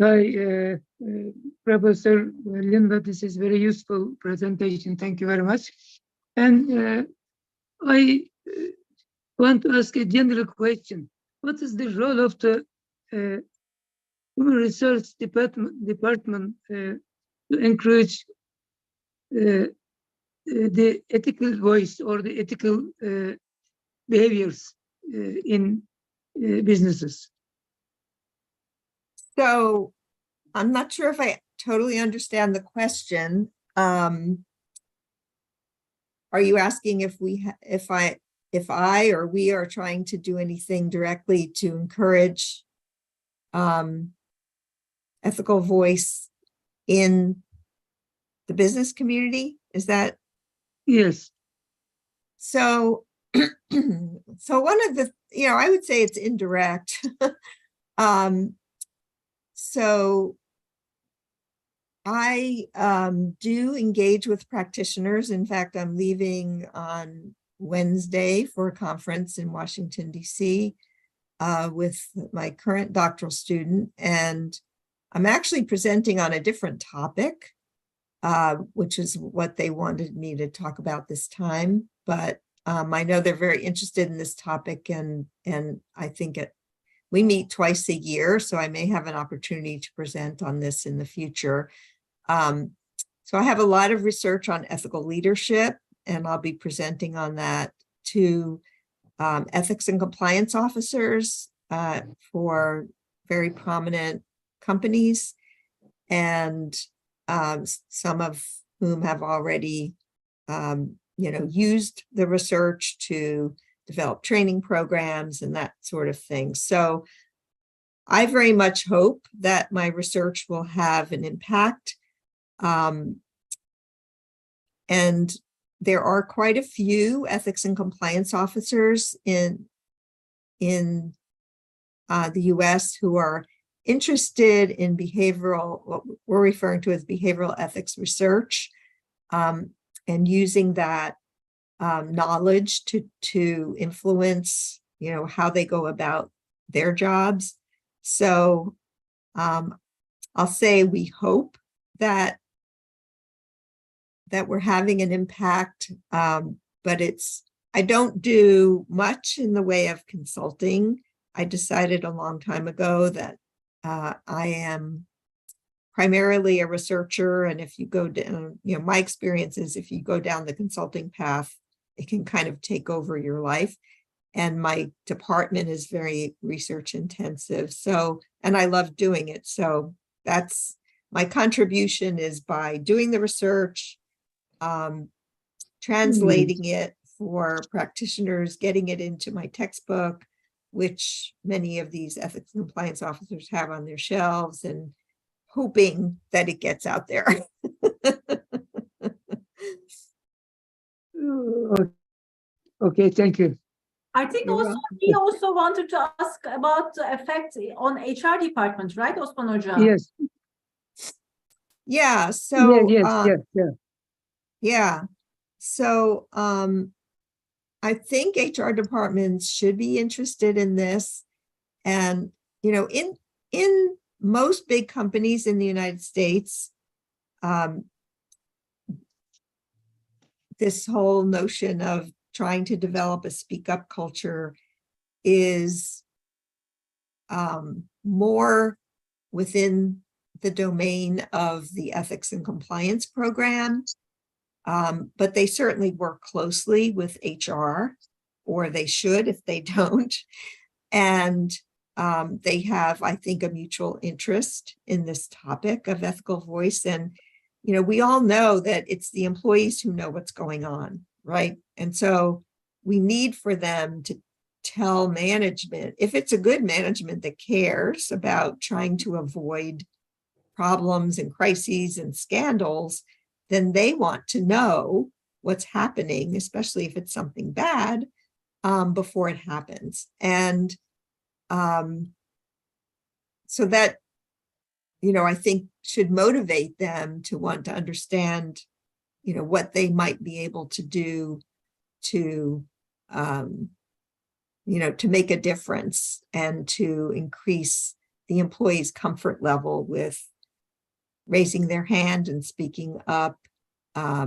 Hi, Professor Linda, this is very useful presentation. Thank you very much. And I want to ask a general question. What is the role of the Human Research Department to encourage the ethical voice or the ethical behaviors in businesses?
So I'm not sure if I totally understand the question. Are you asking if I or we are trying to do anything directly to encourage ethical voice in the business community? Is that?
Yes.
So, so one of the, I would say it's indirect. So I do engage with practitioners. In fact, I'm leaving on Wednesday for a conference in Washington, D.C. With my current doctoral student. And I'm actually presenting on a different topic. which is what they wanted me to talk about this time. But I know they're very interested in this topic, and I think we meet twice a year, so I may have an opportunity to present on this in the future. So I have a lot of research on ethical leadership, and I'll be presenting on that to ethics and compliance officers for very prominent companies, and some of whom have already used the research to develop training programs and that sort of thing. So I very much hope that my research will have an impact. And there are quite a few ethics and compliance officers in the US who are interested in what we're referring to as behavioral ethics research, and using that knowledge to influence, how they go about their jobs. So I'll say we hope that we're having an impact, but I don't do much in the way of consulting. I decided a long time ago that I am primarily a researcher, and if you go down, my experience is if you go down the consulting path, it can kind of take over your life. And my department is very research intensive. So, and I love doing it. So that's my contribution, is by doing the research, translating it for practitioners, getting it into my textbook, which many of these ethics and compliance officers have on their shelves, and hoping that it gets out there.
Okay, thank you.
I think
You're
also he also wanted to ask about the effect on HR department, right, Osman Hoca?
Yes.
Yeah. So
Yeah.
So I think HR departments should be interested in this. And, in most big companies in the United States, this whole notion of trying to develop a speak up culture is more within the domain of the ethics and compliance program. But they certainly work closely with HR, or they should if they don't. And they have, I think, a mutual interest in this topic of ethical voice. And, we all know that it's the employees who know what's going on, right? And so we need for them to tell management, if it's a good management that cares about trying to avoid problems and crises and scandals, then they want to know what's happening, especially if it's something bad, before it happens. And so that, I think should motivate them to want to understand, what they might be able to do to, to make a difference and to increase the employee's comfort level with raising their hand and speaking up. I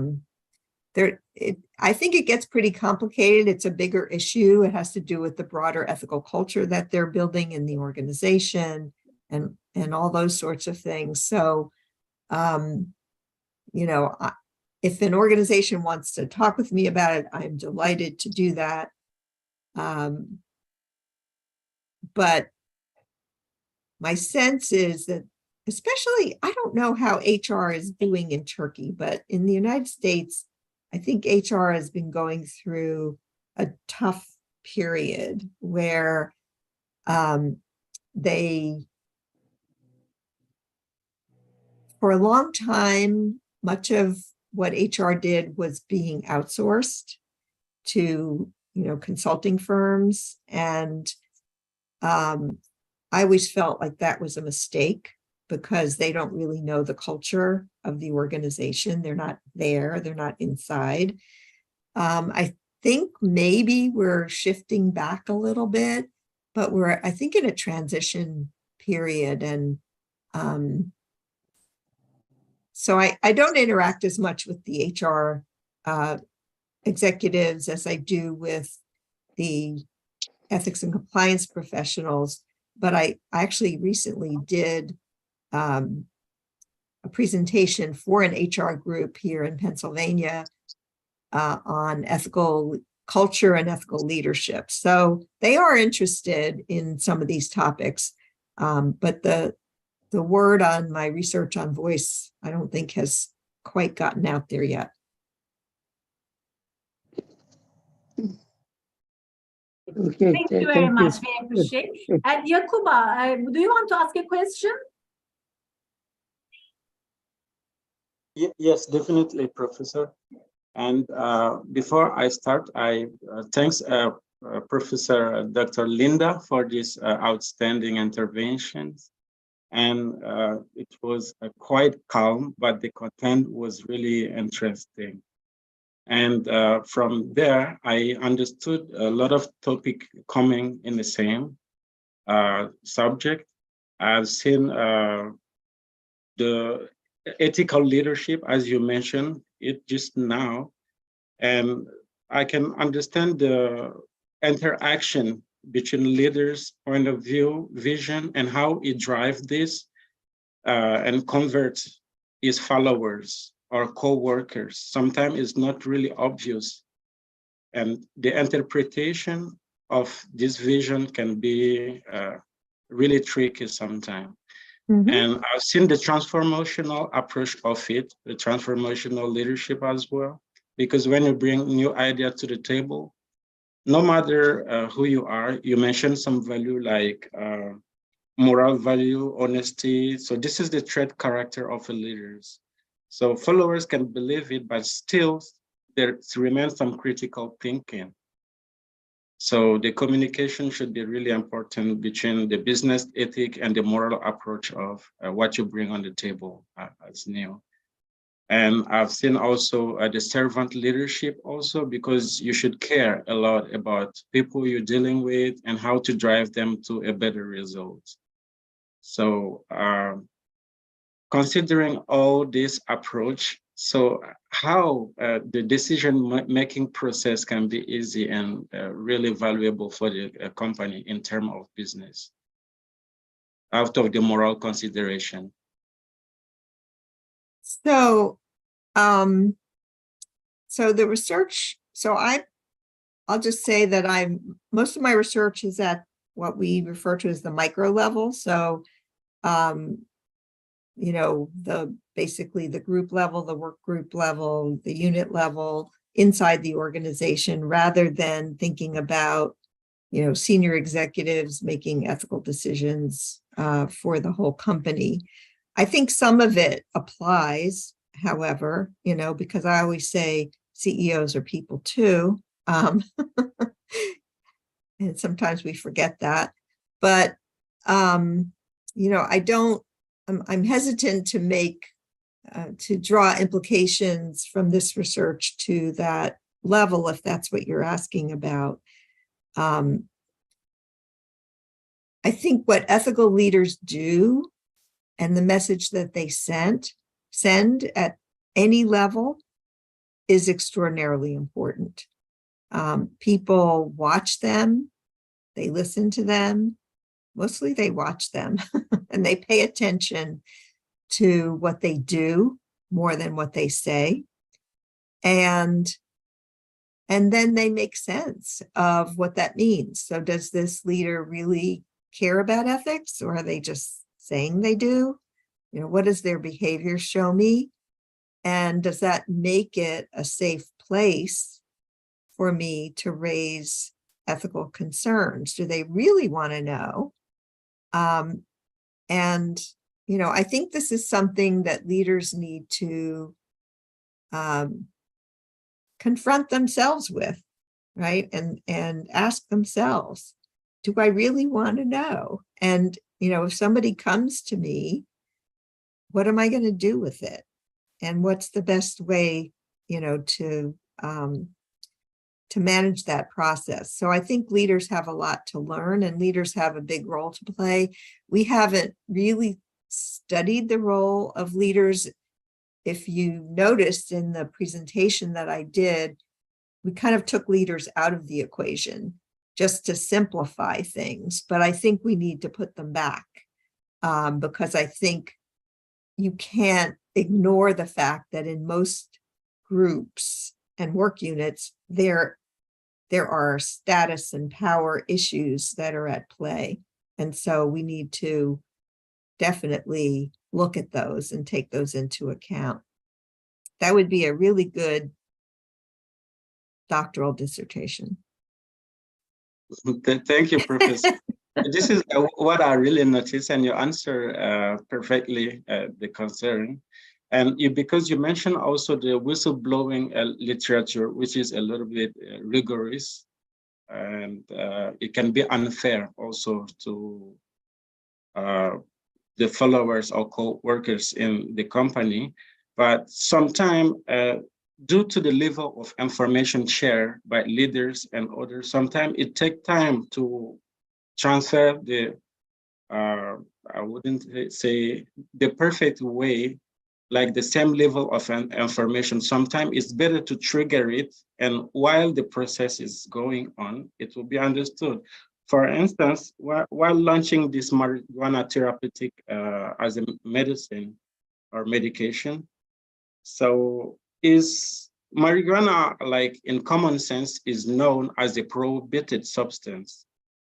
think it gets pretty complicated. It's a bigger issue. It has to do with the broader ethical culture that they're building in the organization and all those sorts of things. So, if an organization wants to talk with me about it, I'm delighted to do that. But my sense is that, especially, I don't know how HR is doing in Turkey, but in the United States, I think HR has been going through a tough period where for a long time, much of what HR did was being outsourced to, consulting firms. And I always felt like that was a mistake, because they don't really know the culture of the organization. They're not there, they're not inside. I think maybe we're shifting back a little bit, but I think, in a transition period. And so I don't interact as much with the HR executives as I do with the ethics and compliance professionals, but I actually recently did a presentation for an HR group here in Pennsylvania on ethical culture and ethical leadership. So they are interested in some of these topics, but the word on my research on voice, I don't think has quite gotten out there yet.
Okay.
Thank you very much. We appreciate. And Yakuba, do you want to ask a question?
Yes, definitely, Professor. And before I start, I thanks Professor Dr. Linda for this outstanding interventions. And it was quite calm, but the content was really interesting. And from there, I understood a lot of topic coming in the same subject. I've seen the ethical leadership, as you mentioned it just now, and I can understand the interaction between leaders' point of view, vision, and how it drives this and converts his followers or co-workers. Sometimes it's not really obvious, and the interpretation of this vision can be really tricky sometimes. And I've seen the transformational approach of it, the transformational leadership as well, because when you bring new idea to the table, no matter who you are, you mentioned some value like moral value, honesty. So this is the trait character of the leaders. So followers can believe it, but still there remains some critical thinking. So the communication should be really important between the business ethic and the moral approach of what you bring on the table as new. And I've seen also the servant leadership also, because you should care a lot about people you're dealing with and how to drive them to a better result. So considering all this approach, so how the decision-making process can be easy and really valuable for the company in terms of business, out of the moral consideration?
So, so the research, so I'll just say that most of my research is at what we refer to as the micro level. So, you know, basically the group level, the work group level, the unit level inside the organization, rather than thinking about, you know, senior executives making ethical decisions for the whole company. I think some of it applies, however, you know, because I always say CEOs are people too. And sometimes we forget that. But, you know, I'm hesitant to to draw implications from this research to that level, if that's what you're asking about. I think what ethical leaders do and the message that they send at any level is extraordinarily important. People watch them, they listen to them, mostly they watch them, and they pay attention to what they do more than what they say. And then they make sense of what that means. So does this leader really care about ethics, or are they just saying they do? You know, what does their behavior show me? And does that make it a safe place for me to raise ethical concerns? Do they really want to know? And, you know, I think this is something that leaders need to confront themselves with, right? And ask themselves, do I really want to know? And, you know, if somebody comes to me, what am I going to do with it? And what's the best way, you know, to manage that process? So I think leaders have a lot to learn, and leaders have a big role to play. We haven't really studied the role of leaders if you noticed in the presentation that I did, we kind of took leaders out of the equation just to simplify things, but I think we need to put them back because I think you can't ignore the fact that in most groups and work units, there are status and power issues that are at play. And so we need to definitely look at those and take those into account. That would be a really good doctoral dissertation.
Thank you, Professor. This is what I really noticed, and you answer perfectly the concern. And because you mentioned also the whistleblowing literature, which is a little bit rigorous, and it can be unfair also to the followers or co-workers in the company. But sometimes, due to the level of information shared by leaders and others, sometimes it takes time to transfer the, I wouldn't say the perfect way, like the same level of information. Sometimes it's better to trigger it, and while the process is going on, it will be understood. For instance, while launching this marijuana therapeutic as a medicine or medication, so is marijuana, like in common sense, is known as a prohibited substance.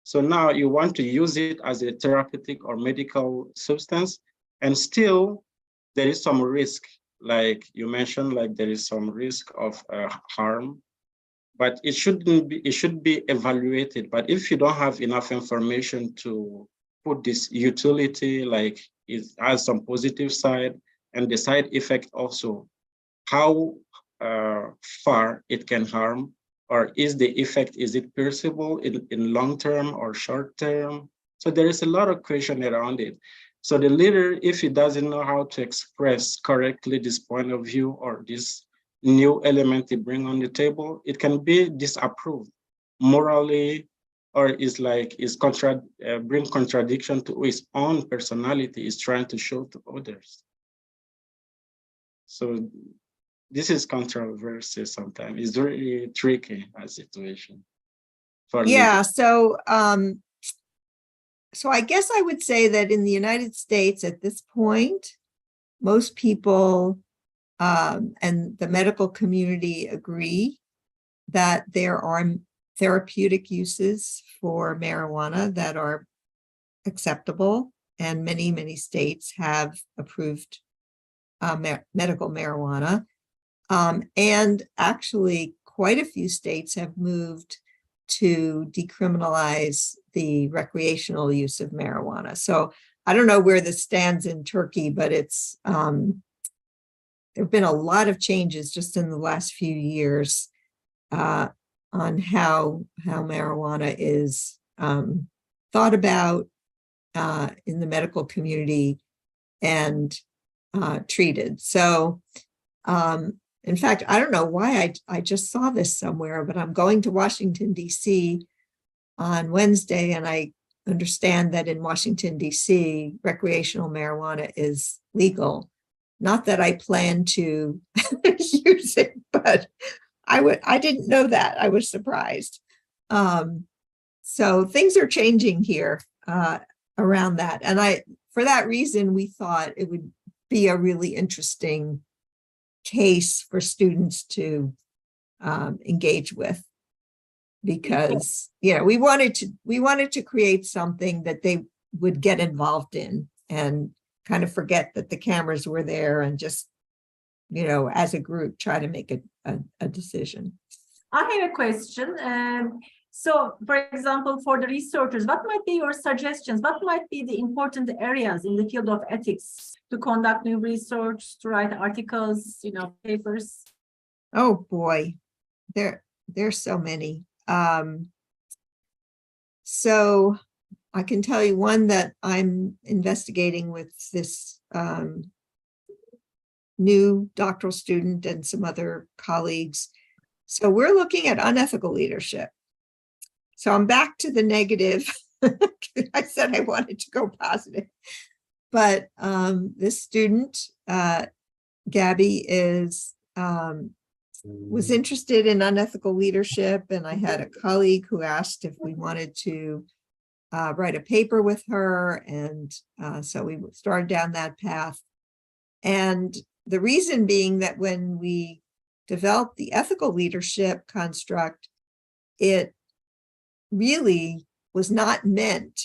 So now you want to use it as a therapeutic or medical substance, and still there is some risk, like you mentioned, like there is some risk of harm, but it shouldn't be, it should be evaluated. But if you don't have enough information to put this utility, like it has some positive side and the side effect also, how far it can harm, or is the effect, is it perceivable in long term or short term? So there is a lot of question around it. So the leader, if he doesn't know how to express correctly this point of view or this new element to bring on the table, it can be disapproved morally, or is like bring contradiction to his own personality is trying to show to others. So this is controversial sometimes. It's really tricky a situation. For
leaders. So I guess I would say that in the United States at this point, most people and the medical community agree that there are therapeutic uses for marijuana that are acceptable, and many states have approved medical marijuana. And actually, quite a few states have moved to decriminalize the recreational use of marijuana. So I don't know where this stands in Turkey, but it's there have been a lot of changes just in the last few years on how marijuana is thought about in the medical community and treated. So in fact, I don't know why I just saw this somewhere, but I'm going to Washington, D.C. on Wednesday, and I understand that in Washington, D.C., recreational marijuana is legal. Not that I plan to use it, but I didn't know that. I was surprised. So things are changing here around that. And for that reason, we thought it would be a really interesting case for students to engage with, because we wanted to create something that they would get involved in and kind of forget that the cameras were there and just as a group try to make a decision.
I have a question. So, for example, for the researchers, what might be your suggestions? What might be the important areas in the field of ethics to conduct new research, to write articles, papers?
Oh boy, there's so many. So I can tell you one that I'm investigating with this new doctoral student and some other colleagues. So we're looking at unethical leadership. So I'm back to the negative. I said I wanted to go positive. But this student Gabby was interested in unethical leadership, and I had a colleague who asked if we wanted to write a paper with her, and so we started down that path. And the reason being that when we developed the ethical leadership construct, it really was not meant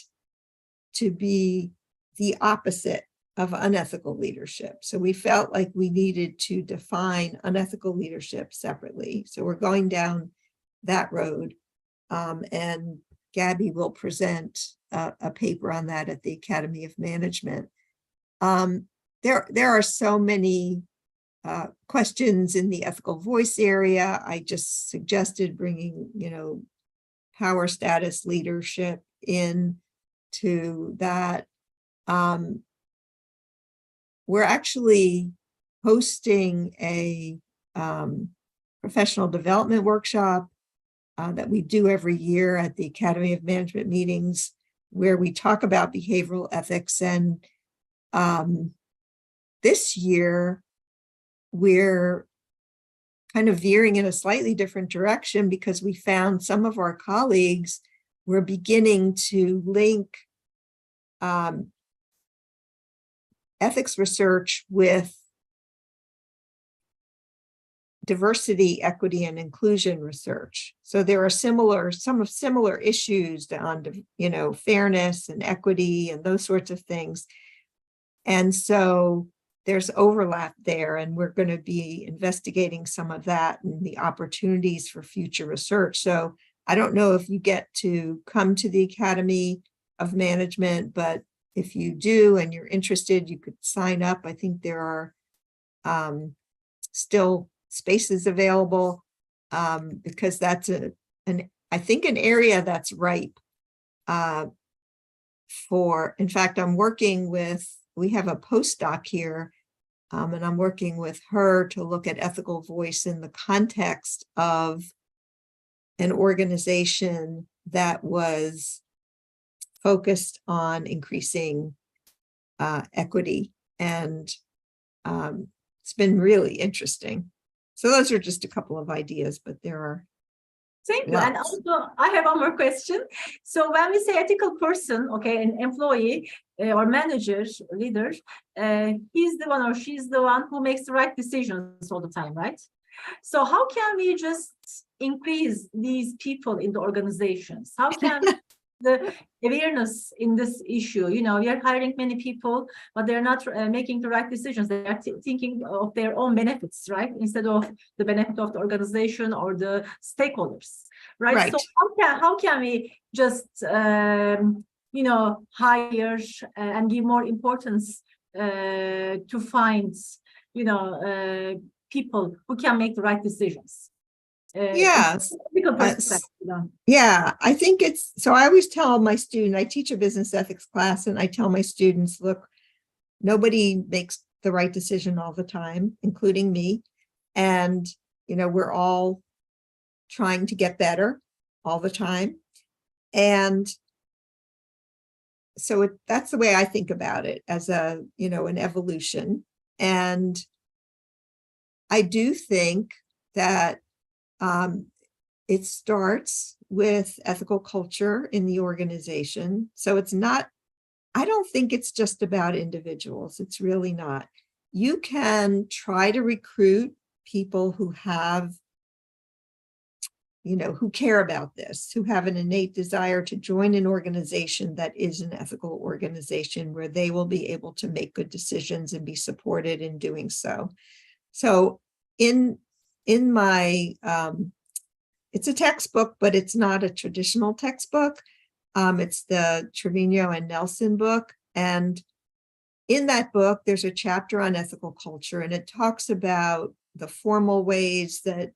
to be the opposite of unethical leadership. So we felt like we needed to define unethical leadership separately. So we're going down that road. And Gabby will present a paper on that at the Academy of Management. There are so many questions in the ethical voice area. I just suggested bringing, power status leadership into that. We're actually hosting a professional development workshop that we do every year at the Academy of Management meetings, where we talk about behavioral ethics. And this year, we're kind of veering in a slightly different direction because we found some of our colleagues were beginning to link ethics research with diversity, equity, and inclusion research. So there are some similar issues on, fairness and equity and those sorts of things. And so there's overlap there, and we're going to be investigating some of that and the opportunities for future research. So I don't know if you get to come to the Academy of Management, but if you do and you're interested, you could sign up. I think there are still spaces available because that's I think an area that's ripe for. In fact, we have a postdoc here, and I'm working with her to look at ethical voice in the context of an organization that was focused on increasing equity. And it's been really interesting. So those are just a couple of ideas, but there are
Thank you. And also, I have one more question. So when we say ethical person, okay, an employee or manager, leader, he's the one or she's the one who makes the right decisions all the time, right? So how can we just increase these people in the organizations? How can the awareness in this issue? We are hiring many people, but they're not making the right decisions. They are thinking of their own benefits, right? Instead of the benefit of the organization or the stakeholders, right? So how can we just, hire and give more importance to find, people who can make the right decisions?
Yes. Yeah, I think so I always tell my student, I teach a business ethics class, and I tell my students, look, nobody makes the right decision all the time, including me. And, we're all trying to get better all the time. And so that's the way I think about it, as an evolution. And I do think that it starts with ethical culture in the organization. So I don't think it's just about individuals. It's really not. You can try to recruit people who have, who care about this, who have an innate desire to join an organization that is an ethical organization where they will be able to make good decisions and be supported in doing so. So in my, it's a textbook, but it's not a traditional textbook. It's the Trevino and Nelson book. And in that book, there's a chapter on ethical culture, and it talks about the formal ways that,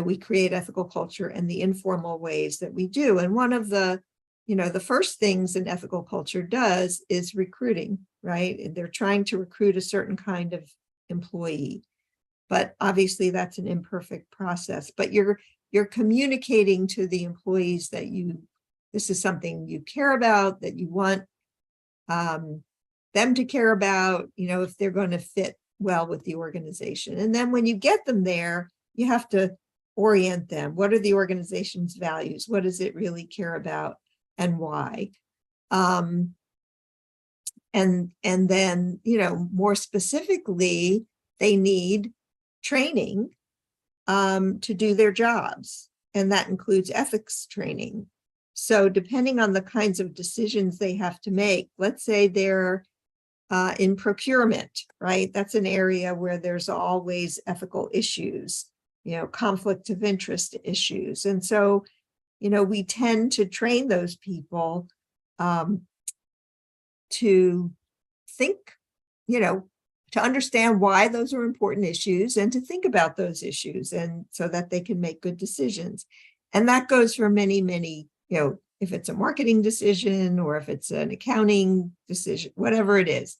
we create ethical culture and the informal ways that we do. And one of the first things an ethical culture does is recruiting, right? And they're trying to recruit a certain kind of employee. But obviously that's an imperfect process, but you're communicating to the employees that this is something you care about, that you want them to care about, if they're going to fit well with the organization. And then when you get them there, you have to orient them. What are the organization's values? What does it really care about and why? And then, more specifically, they need training to do their jobs. And that includes ethics training. So depending on the kinds of decisions they have to make, let's say they're in procurement, right? That's an area where there's always ethical issues, conflict of interest issues. And so, we tend to train those people to think, to understand why those are important issues and to think about those issues, and so that they can make good decisions. And that goes for many, many, if it's a marketing decision or if it's an accounting decision, whatever it is.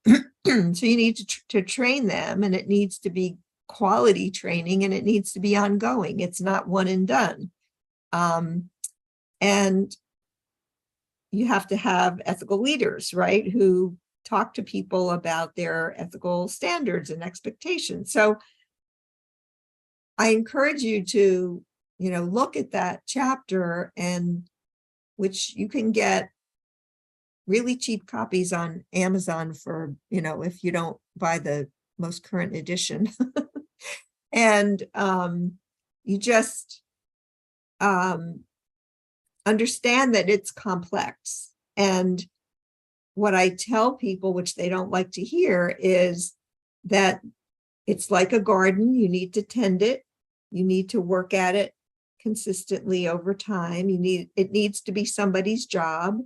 So you need to train them, and it needs to be quality training, and it needs to be ongoing. It's not one and done. And you have to have ethical leaders, right, who talk to people about their ethical standards and expectations. So I encourage you to, look at that chapter, and which you can get really cheap copies on Amazon for, if you don't buy the most current edition. And you just understand that it's complex. And what I tell people, which they don't like to hear, is that it's like a garden. You need to tend it. You need to work at it consistently over time. It needs to be somebody's job.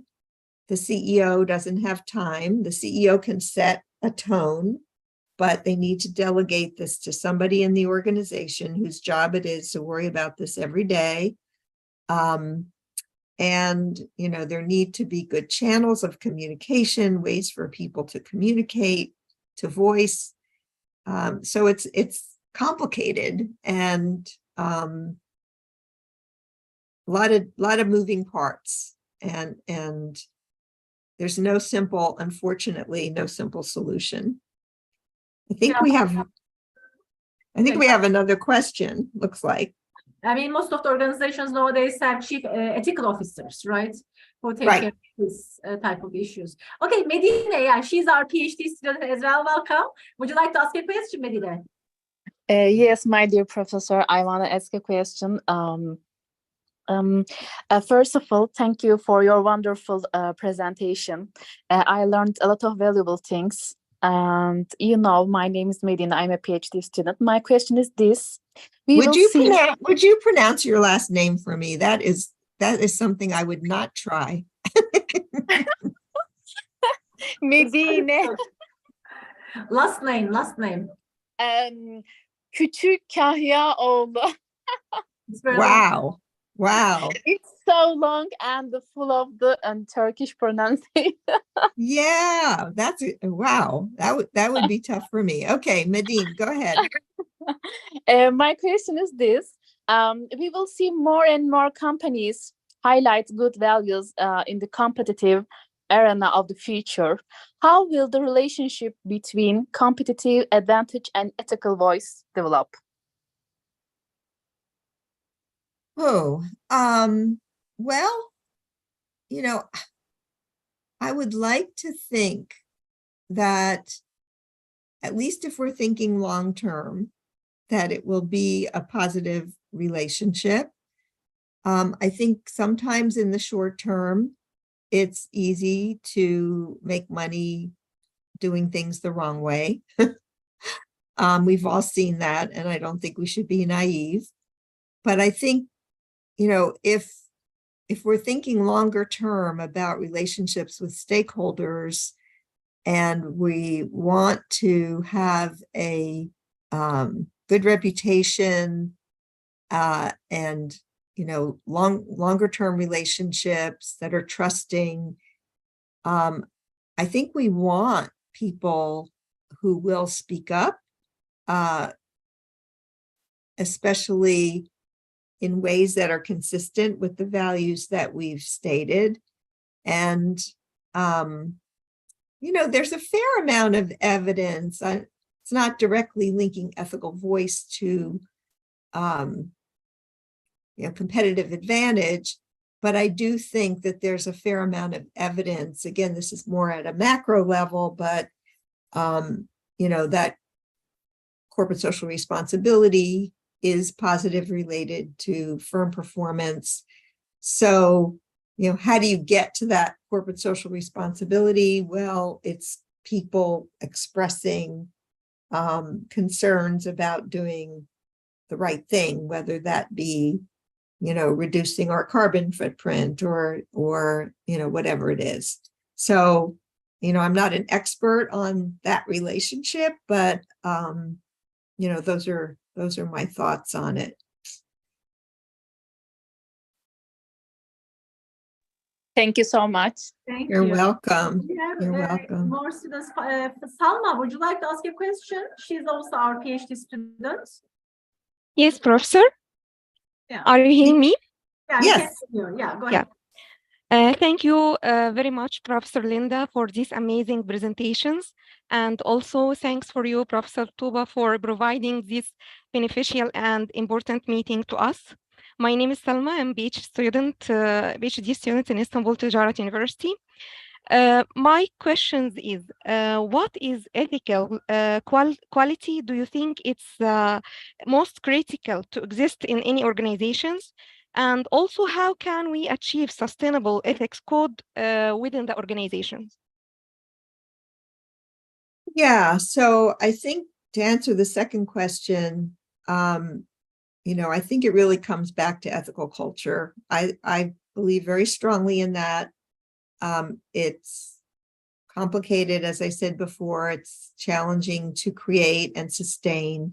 The CEO doesn't have time. The CEO can set a tone, but they need to delegate this to somebody in the organization whose job it is to worry about this every day. And, there need to be good channels of communication, ways for people to communicate, to voice. So it's complicated, and a lot of moving parts, and there's unfortunately, no simple solution. I think we have another question, looks like.
I mean, most of the organizations nowadays have chief ethical officers, right? Who take care of this type of issues. Okay, Medine, yeah, she's our PhD student as well. Welcome. Would you like to ask a question, Medine?
Yes, my dear professor, I want to ask a question. First of all, thank you for your wonderful presentation. I learned a lot of valuable things. And my name is Medina. I'm a PhD student. My question is this:
Would you pronounce your last name for me? That is something I would not try.
Medine.
Last name.
Küçük Kahyaoğlu.
Wow.
It's so long and full of the Turkish pronunciation.
Yeah, wow. That would be tough for me. Okay, Medine, go ahead.
My question is this: we will see more and more companies highlight good values in the competitive arena of the future. How will the relationship between competitive advantage and ethical voice develop?
Well, I would like to think that, at least if we're thinking long term, that it will be a positive relationship. I think sometimes in the short term, it's easy to make money doing things the wrong way. We've all seen that, and I don't think we should be naive. But I think, if we're thinking longer term about relationships with stakeholders, and we want to have a good reputation, and longer term relationships that are trusting, I think we want people who will speak up, especially in ways that are consistent with the values that we've stated. And, there's a fair amount of evidence. It's not directly linking ethical voice to competitive advantage, but I do think that there's a fair amount of evidence. Again, this is more at a macro level, but that corporate social responsibility is positive related to firm performance. So, how do you get to that corporate social responsibility? Well, it's people expressing concerns about doing the right thing, whether that be, reducing our carbon footprint or whatever it is. So, I'm not an expert on that relationship, but, those are my thoughts on it.
Thank you so much.
Thank
You're
you.
welcome.
We have
You're welcome.
more students. Salma, would you like to ask a question? She's also our PhD student.
Yes, Professor.
Yeah.
Are you hearing me?
Yeah,
Yes.
we can hear you. Yeah, go ahead.
Thank you very much, Professor Linda, for these amazing presentations. And also thanks for you, Professor Tuba, for providing this beneficial and important meeting to us. My name is Salma. I'm a PhD student in Istanbul Ticaret University. My question is, what is ethical quality? Do you think it's most critical to exist in any organizations? And also, how can we achieve sustainable ethics code within the organizations?
Yeah, so I think to answer the second question, I think it really comes back to ethical culture. I believe very strongly in that. It's complicated, as I said before, it's challenging to create and sustain,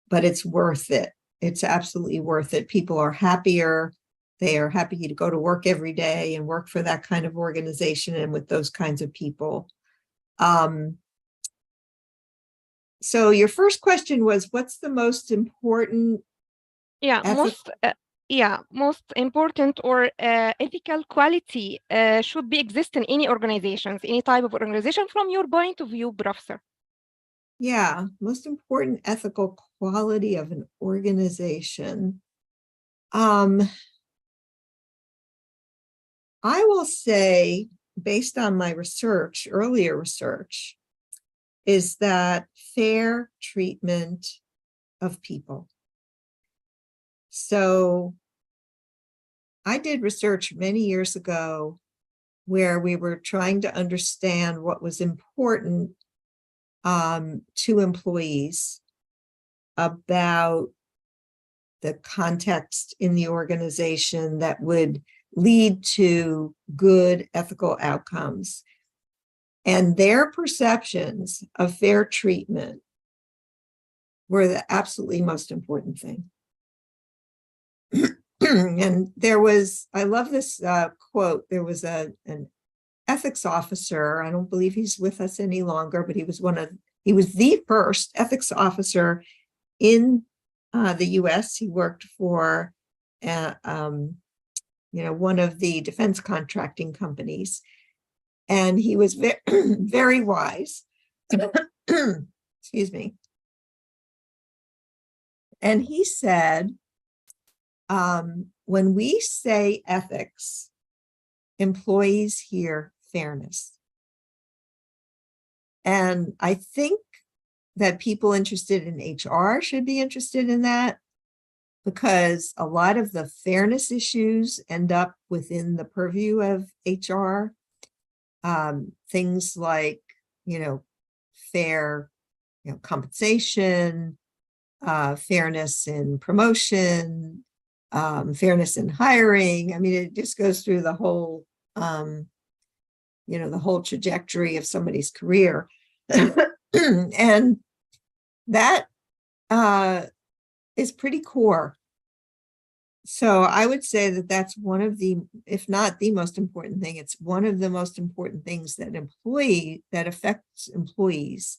but it's worth it. It's absolutely worth it. People are happier. They are happy to go to work every day and work for that kind of organization and with those kinds of people. So your first question was, what's the most important?
Most important or ethical quality should be exist in any organizations, any type of organization, from your point of view, Professor.
Yeah, most important ethical quality of an organization. I will say, based on my earlier research, is that fair treatment of people. So I did research many years ago where we were trying to understand what was important to employees about the context in the organization that would lead to good ethical outcomes. And their perceptions of fair treatment were the absolutely most important thing. And I love this quote. There was an ethics officer. I don't believe he's with us any longer, but he was the first ethics officer in the US. He worked for one of the defense contracting companies, and he was very wise. Excuse me. And he said, when we say ethics, employees hear fairness. And I think that people interested in HR should be interested in that, because a lot of the fairness issues end up within the purview of HR. Things like, fair, compensation, fairness in promotion, fairness in hiring. I mean, it just goes through the whole, the whole trajectory of somebody's career. And that is pretty core. So I would say that that's one of the, if not the most important thing, it's one of the most important things that affects employees,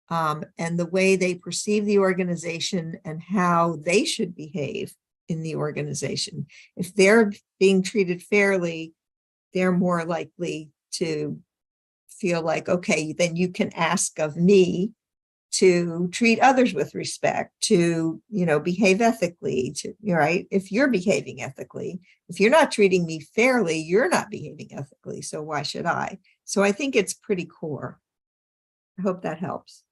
and the way they perceive the organization and how they should behave in the organization. If they're being treated fairly, they're more likely to feel like, okay, then you can ask of me to treat others with respect, to, behave ethically, right? If you're behaving ethically, if you're not treating me fairly, you're not behaving ethically. So why should I? So I think it's pretty core. I hope that helps.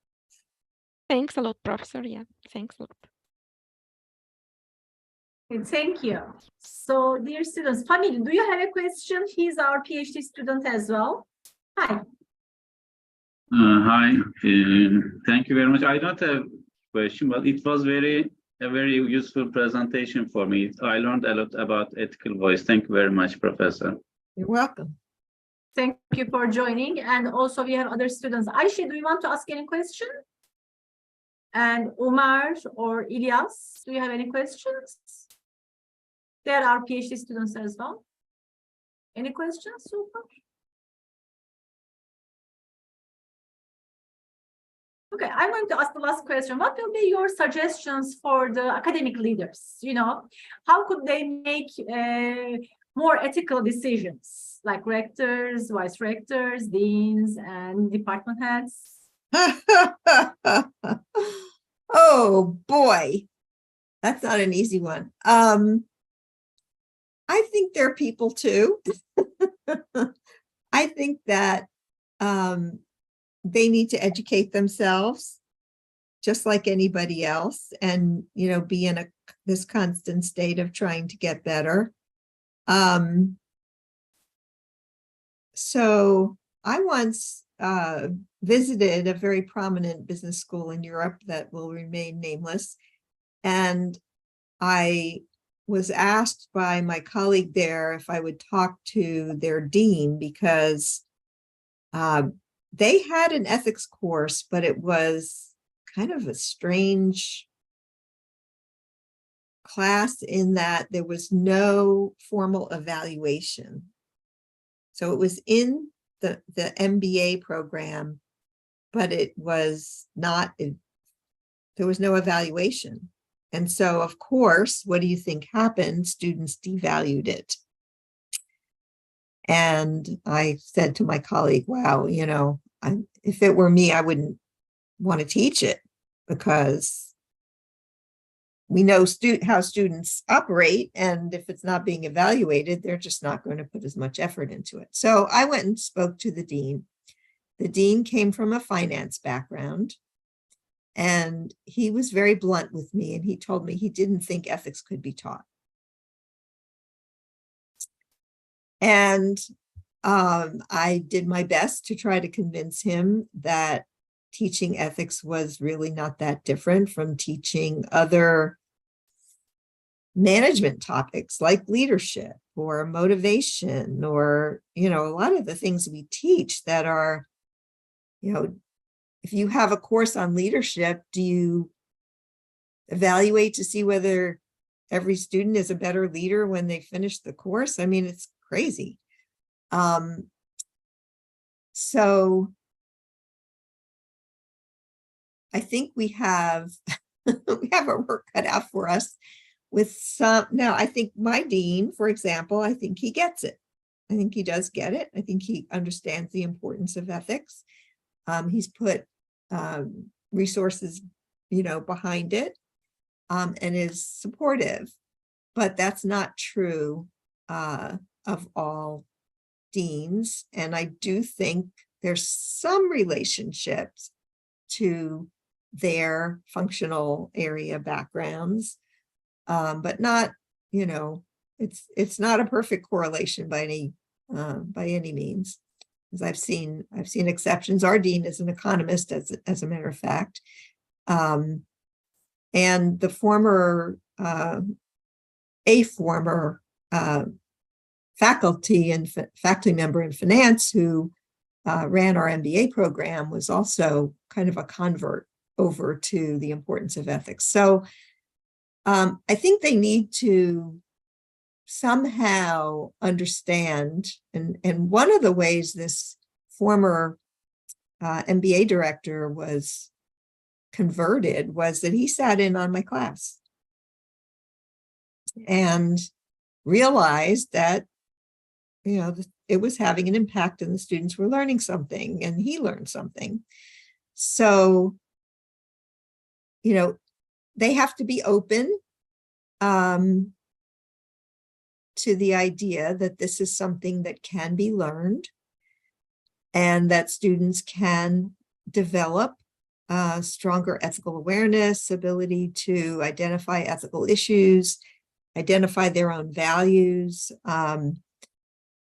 Thanks a lot, Professor. Yeah, thanks a lot.
Thank you. So, dear students, Family, do you have a question? He's our PhD student as well. Hi.
Hi, thank you very much. I don't have a question, but it was a very useful presentation for me. I learned a lot about ethical voice. Thank you very much, Professor.
You're welcome.
Thank you for joining. And also we have other students. Ayşe, do you want to ask any question? And Umar or Ilyas, do you have any questions? They are our PhD students as well. Any questions so far? Okay, I'm going to ask the last question. What will be your suggestions for the academic leaders? How could they make more ethical decisions, like rectors, vice rectors, deans, and department heads?
Oh boy, that's not an easy one. I think they're people too. I think that they need to educate themselves just like anybody else, and be in this constant state of trying to get better. So I once visited a very prominent business school in Europe that will remain nameless, and I was asked by my colleague there if I would talk to their dean, because they had an ethics course, but it was kind of a strange class in that there was no formal evaluation. So it was in the MBA program, but it was not, there was no evaluation. And so, of course, what do you think happened? Students devalued it. And I said to my colleague, wow, if it were me, I wouldn't want to teach it, because we know how students operate. And if it's not being evaluated, they're just not going to put as much effort into it. So I went and spoke to the dean. The dean came from a finance background, and he was very blunt with me. And he told me he didn't think ethics could be taught. And I did my best to try to convince him that teaching ethics was really not that different from teaching other management topics like leadership or motivation, or, a lot of the things we teach that are, if you have a course on leadership, do you evaluate to see whether every student is a better leader when they finish the course? I mean, it's crazy. So I think we have our work cut out for us with some. Now, I think my dean, for example, I think he gets it. I think he does get it. I think he understands the importance of ethics. He's put resources, behind it, and is supportive. But that's not true of all deans. And I do think there's some relationships to their functional area backgrounds, but not, it's not a perfect correlation by any means. As I've seen exceptions. Our dean is an economist, as a matter of fact, and the former faculty member in finance who ran our MBA program was also kind of a convert over to the importance of ethics. So I think they need to somehow understand, and one of the ways this former MBA director was converted was that he sat in on my class and realized that, it was having an impact and the students were learning something and he learned something. So, they have to be open to the idea that this is something that can be learned and that students can develop stronger ethical awareness, ability to identify ethical issues, identify their own values,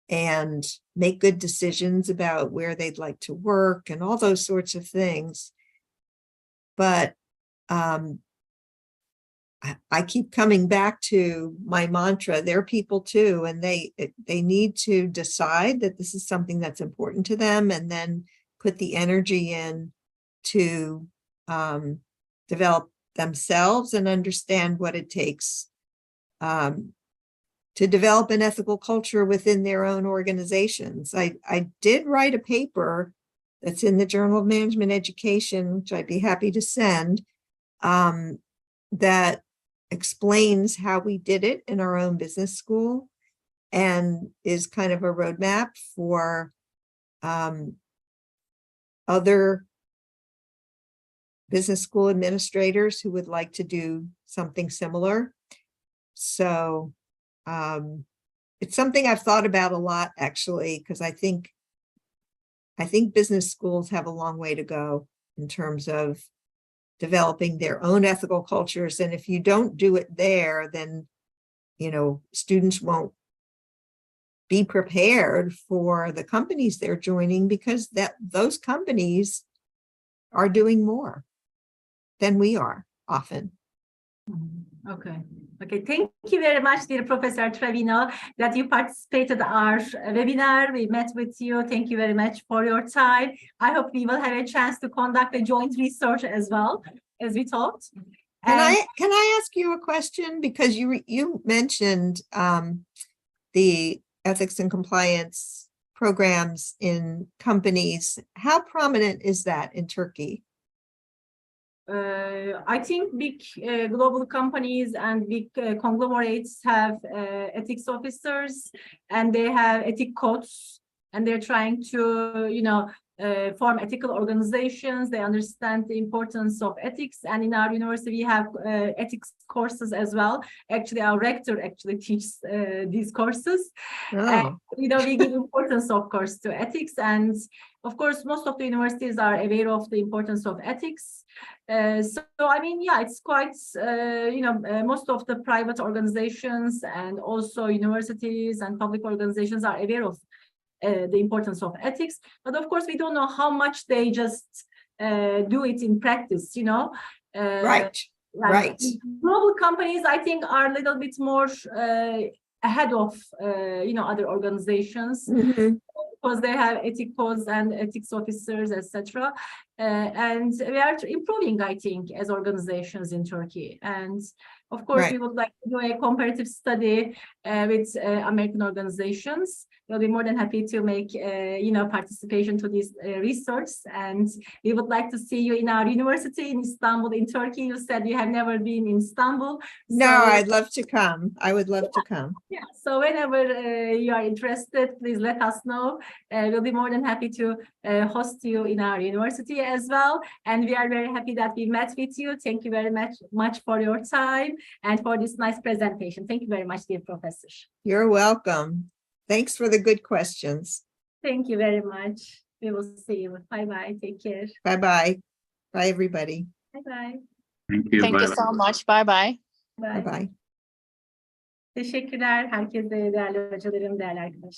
and make good decisions about where they'd like to work and all those sorts of things. But I keep coming back to my mantra, they're people too, and they need to decide that this is something that's important to them and then put the energy in to develop themselves and understand what it takes to develop an ethical culture within their own organizations. I did write a paper that's in the Journal of Management Education, which I'd be happy to send, that explains how we did it in our own business school and is kind of a roadmap for other business school administrators who would like to do something similar. So it's something I've thought about a lot, actually, because I think business schools have a long way to go in terms of developing their own ethical cultures. And if you don't do it there, then, students won't be prepared for the companies they're joining because those companies are doing more than we are often.
Okay. Thank you very much, dear Professor Trevino, that you participated in our webinar. We met with you. Thank you very much for your time. I hope we will have a chance to conduct a joint research as well, as we talked.
Can I ask you a question? Because you mentioned the ethics and compliance programs in companies. How prominent is that in Turkey?
I think big global companies and big conglomerates have ethics officers, and they have ethic codes, and they're trying to, form ethical organizations. They understand the importance of ethics, and in our university we have ethics courses as well. Actually, our rector teaches these courses. And, we give importance, of course, to ethics, and of course most of the universities are aware of the importance of ethics. It's quite, most of the private organizations and also universities and public organizations are aware of the importance of ethics, but of course we don't know how much they just do it in practice,
Right.
Global companies, I think, are a little bit more ahead of, other organizations.
Mm-hmm.
Because they have ethic codes and ethics officers, etc. And we are improving, I think, as organizations in Turkey. And of course, we would like to do a comparative study with American organizations. We'll be more than happy to make, participation to this research. And we would like to see you in our university in Istanbul, in Turkey. You said you have never been in Istanbul.
No, I'd love to come. I would love to come.
Yeah. So whenever you are interested, please let us know. We'll be more than happy to host you in our university as well. And we are very happy that we met with you. Thank you very much for your time and for this nice presentation. Thank you very much, dear Professor.
You're welcome. Thanks for the good questions.
Thank you very much. We will see you. Bye-bye. Take care.
Bye-bye. Bye, everybody.
Bye-bye.
Thank you.
Thank you so much. Bye-bye.
Bye.
Bye-bye.
Teşekkürler herkese, değerli hocalarım, değerli arkadaşlar.